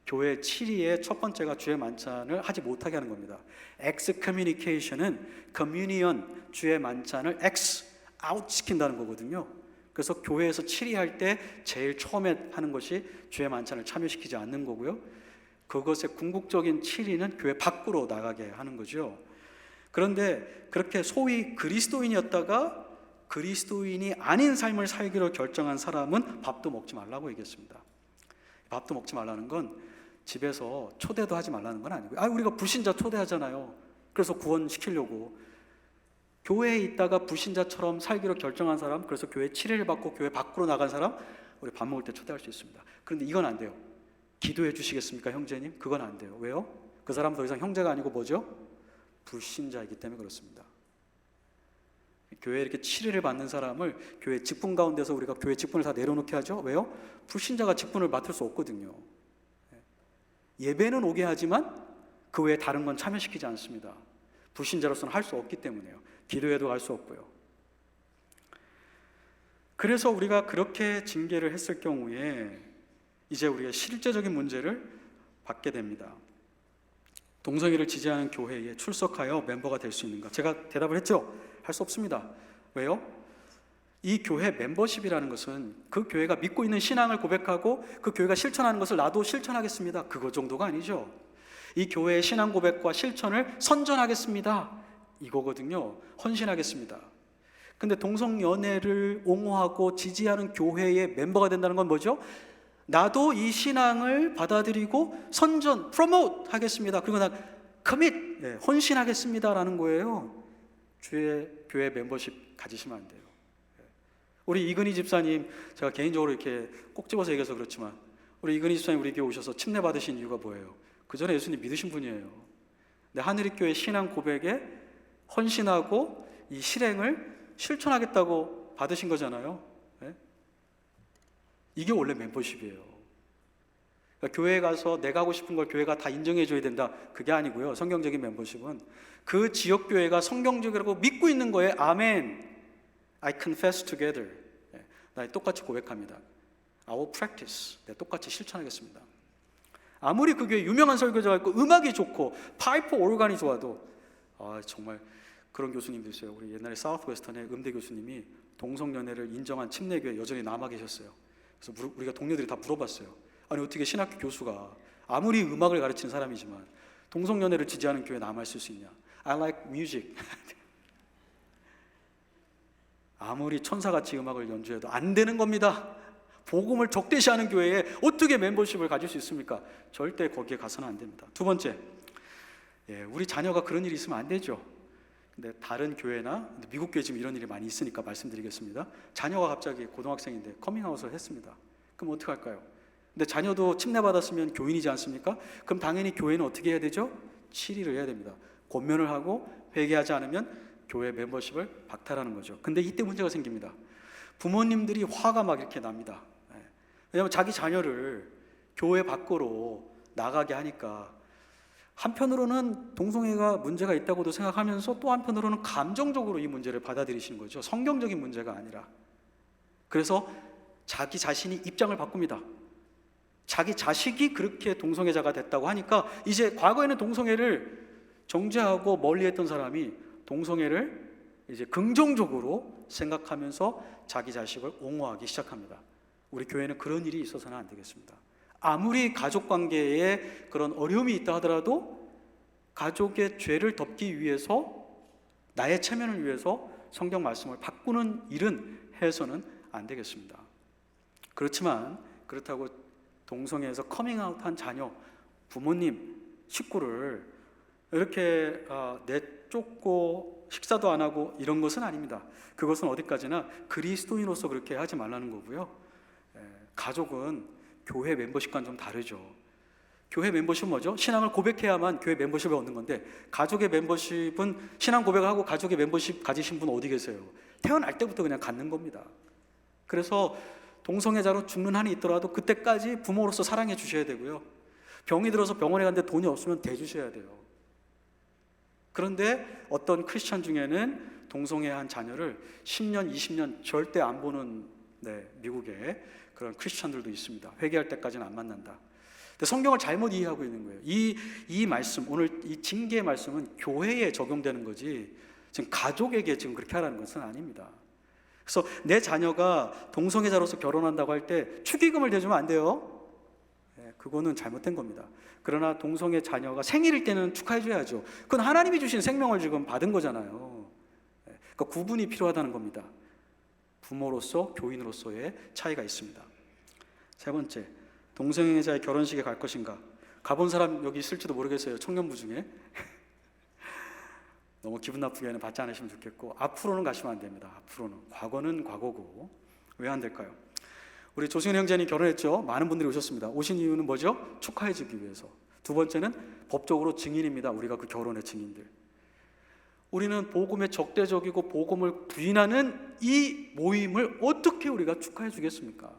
교회 7위의 첫 번째가 주의 만찬을 하지 못하게 하는 겁니다. excommunication은 communion, 주의 만찬을 out 시킨다는 거거든요. 그래서 교회에서 7위 할 때 제일 처음에 하는 것이 주의 만찬을 참여시키지 않는 거고요. 그것의 궁극적인 7위는 교회 밖으로 나가게 하는 거죠. 그런데 그렇게 소위 그리스도인이었다가 그리스도인이 아닌 삶을 살기로 결정한 사람은 밥도 먹지 말라고 얘기했습니다. 밥도 먹지 말라는 건 집에서 초대도 하지 말라는 건 아니고요. 우리가 불신자 초대하잖아요. 그래서 구원시키려고. 교회에 있다가 불신자처럼 살기로 결정한 사람, 그래서 교회 7회를 받고 교회 밖으로 나간 사람, 우리 밥 먹을 때 초대할 수 있습니다. 그런데 이건 안 돼요. 기도해 주시겠습니까, 형제님? 그건 안 돼요. 왜요? 그 사람 더 이상 형제가 아니고 뭐죠? 불신자이기 때문에 그렇습니다. 교회에 이렇게 7회를 받는 사람을 교회 직분 가운데서 우리가 교회 직분을 다 내려놓게 하죠. 왜요? 불신자가 직분을 맡을 수 없거든요. 예배는 오게 하지만 그 외에 다른 건 참여시키지 않습니다. 불신자로서는 할 수 없기 때문에요. 기도회도 갈 수 없고요. 그래서 우리가 그렇게 징계를 했을 경우에 이제 우리가 실제적인 문제를 받게 됩니다. 동성애를 지지하는 교회에 출석하여 멤버가 될 수 있는가? 제가 대답을 했죠. 할 수 없습니다. 왜요? 이 교회 멤버십이라는 것은 그 교회가 믿고 있는 신앙을 고백하고 그 교회가 실천하는 것을 나도 실천하겠습니다. 그거 정도가 아니죠. 이 교회의 신앙 고백과 실천을 선전하겠습니다. 이거거든요. 헌신하겠습니다. 근데 동성연애를 옹호하고 지지하는 교회의 멤버가 된다는 건 뭐죠? 나도 이 신앙을 받아들이고 선전, 프로모트 하겠습니다. 그리고 나 commit, 헌신하겠습니다라는 거예요. 주의 교회 멤버십 가지시면 안 돼요. 우리 이근희 집사님, 제가 개인적으로 이렇게 꼭 집어서 얘기해서 그렇지만 우리 이근희 집사님 우리 교회 오셔서 침례 받으신 이유가 뭐예요? 그 전에 예수님 믿으신 분이에요. 근데 하늘의교회 신앙 고백에 헌신하고 이 실행을 실천하겠다고 받으신 거잖아요. 네? 이게 원래 멤버십이에요. 그러니까 교회에 가서 내가 하고 싶은 걸 교회가 다 인정해 줘야 된다, 그게 아니고요. 성경적인 멤버십은 그 지역 교회가 성경적이라고 믿고 있는 거에 아멘, I confess together, 나 똑같이 고백합니다. I will practice, 똑같이 실천하겠습니다. 아무리 그 교회 유명한 설교자가 있고 음악이 좋고 파이프 오르간이 좋아도 정말 그런 교수님도 있어요. 우리 옛날에 사우스웨스턴의 음대 교수님이 동성연애를 인정한 침례교회 여전히 남아 계셨어요. 그래서 우리가 동료들이 다 물어봤어요. 아니 어떻게 신학교 교수가 아무리 음악을 가르치는 사람이지만 동성연애를 지지하는 교회에 남아있을 수 있냐. I like music. 아무리 천사같이 음악을 연주해도 안 되는 겁니다. 복음을 적대시하는 교회에 어떻게 멤버십을 가질 수 있습니까? 절대 거기에 가서는 안 됩니다. 두 번째, 우리 자녀가 그런 일이 있으면 안 되죠. 근데 다른 교회나 미국 교회 지금 이런 일이 많이 있으니까 말씀드리겠습니다. 자녀가 갑자기 고등학생인데 커밍아웃을 했습니다. 그럼 어떻게 할까요? 근데 자녀도 침례받았으면 교인이지 않습니까? 그럼 당연히 교회는 어떻게 해야 되죠? 치리를 해야 됩니다. 권면을 하고 회개하지 않으면 교회 멤버십을 박탈하는 거죠. 근데 이때 문제가 생깁니다. 부모님들이 화가 막 이렇게 납니다. 왜냐하면 자기 자녀를 교회 밖으로 나가게 하니까 한편으로는 동성애가 문제가 있다고도 생각하면서 또 한편으로는 감정적으로 이 문제를 받아들이시는 거죠. 성경적인 문제가 아니라. 그래서 자기 자신이 입장을 바꿉니다. 자기 자식이 그렇게 동성애자가 됐다고 하니까 이제 과거에는 동성애를 정죄하고 멀리했던 사람이 동성애를 이제 긍정적으로 생각하면서 자기 자식을 옹호하기 시작합니다. 우리 교회는 그런 일이 있어서는 안 되겠습니다. 아무리 가족 관계에 그런 어려움이 있다 하더라도 가족의 죄를 덮기 위해서, 나의 체면을 위해서 성경 말씀을 바꾸는 일은 해서는 안 되겠습니다. 그렇지만 그렇다고 동성애에서 커밍아웃한 자녀, 부모님, 식구를 이렇게 내쫓고 식사도 안 하고 이런 것은 아닙니다. 그것은 어디까지나 그리스도인으로서 그렇게 하지 말라는 거고요. 가족은 교회 멤버십과는 좀 다르죠. 교회 멤버십은 뭐죠? 신앙을 고백해야만 교회 멤버십을 얻는 건데, 가족의 멤버십은 신앙 고백을 하고 가족의 멤버십 가지신 분 어디 계세요? 태어날 때부터 그냥 갖는 겁니다. 그래서 동성애자로 죽는 한이 있더라도 그때까지 부모로서 사랑해 주셔야 되고요. 병이 들어서 병원에 갔는데 돈이 없으면 대주셔야 돼요. 그런데 어떤 크리스찬 중에는 동성애한 자녀를 10년, 20년 절대 안 보는 미국의 그런 크리스찬들도 있습니다. 회개할 때까지는 안 만난다. 근데 성경을 잘못 이해하고 있는 거예요. 이 말씀, 오늘 이 징계의 말씀은 교회에 적용되는 거지 지금 가족에게 지금 그렇게 하라는 것은 아닙니다. 그래서 내 자녀가 동성애자로서 결혼한다고 할 때 축의금을 대주면 안 돼요. 그거는 잘못된 겁니다. 그러나 동성애 자녀가 생일일 때는 축하해 줘야죠. 그건 하나님이 주신 생명을 지금 받은 거잖아요. 그러니까 구분이 필요하다는 겁니다. 부모로서 교인으로서의 차이가 있습니다. 세 번째, 동성애자의 결혼식에 갈 것인가? 가본 사람 여기 있을지도 모르겠어요. 청년부 중에. 너무 기분 나쁘게는 받지 않으시면 좋겠고, 앞으로는 가시면 안 됩니다. 앞으로는. 과거는 과거고. 왜 안 될까요? 우리 조승현 형제님 결혼했죠. 많은 분들이 오셨습니다. 오신 이유는 뭐죠? 축하해 주기 위해서. 두 번째는 법적으로 증인입니다. 우리가 그 결혼의 증인들. 우리는 복음에 적대적이고 복음을 부인하는 이 모임을 어떻게 우리가 축하해 주겠습니까?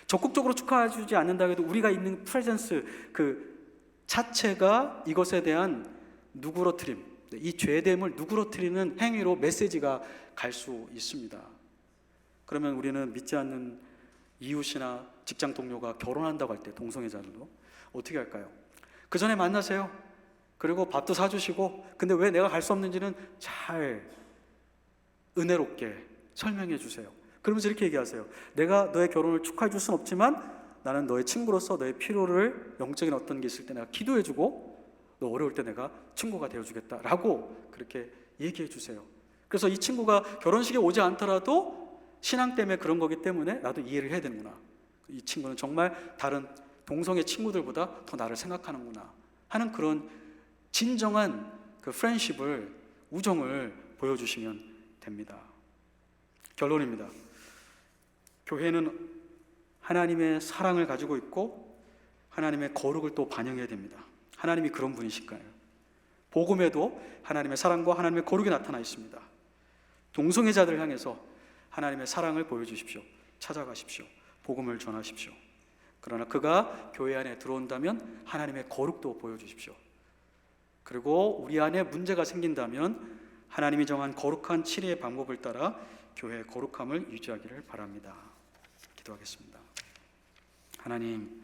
적극적으로 축하해 주지 않는다 해도 우리가 있는 프레젠스 그 자체가 이것에 대한 누그러뜨림, 이 죄됨을 누그러뜨리는 행위로 메시지가 갈 수 있습니다. 그러면 우리는 믿지 않는 이웃이나 직장 동료가 결혼한다고 할 때 동성애자들도 어떻게 할까요? 그 전에 만나세요. 그리고 밥도 사주시고, 근데 왜 내가 갈 수 없는지는 잘 은혜롭게 설명해 주세요. 그러면서 이렇게 얘기하세요. 내가 너의 결혼을 축하해 줄 수는 없지만 나는 너의 친구로서 너의 필요를, 영적인 어떤 게 있을 때 내가 기도해 주고, 너 어려울 때 내가 친구가 되어 주겠다라고 그렇게 얘기해 주세요. 그래서 이 친구가 결혼식에 오지 않더라도 신앙 때문에 그런 거기 때문에 나도 이해를 해야 되는구나. 이 친구는 정말 다른 동성애 친구들보다 더 나를 생각하는구나 하는 그런 진정한 그 프렌십을, 우정을 보여주시면 됩니다. 결론입니다. 교회는 하나님의 사랑을 가지고 있고 하나님의 거룩을 또 반영해야 됩니다. 하나님이 그런 분이실까요? 복음에도 하나님의 사랑과 하나님의 거룩이 나타나 있습니다. 동성애자들 향해서 하나님의 사랑을 보여주십시오. 찾아가십시오. 복음을 전하십시오. 그러나 그가 교회 안에 들어온다면 하나님의 거룩도 보여주십시오. 그리고 우리 안에 문제가 생긴다면 하나님이 정한 거룩한 치리의 방법을 따라 교회의 거룩함을 유지하기를 바랍니다. 기도하겠습니다. 하나님,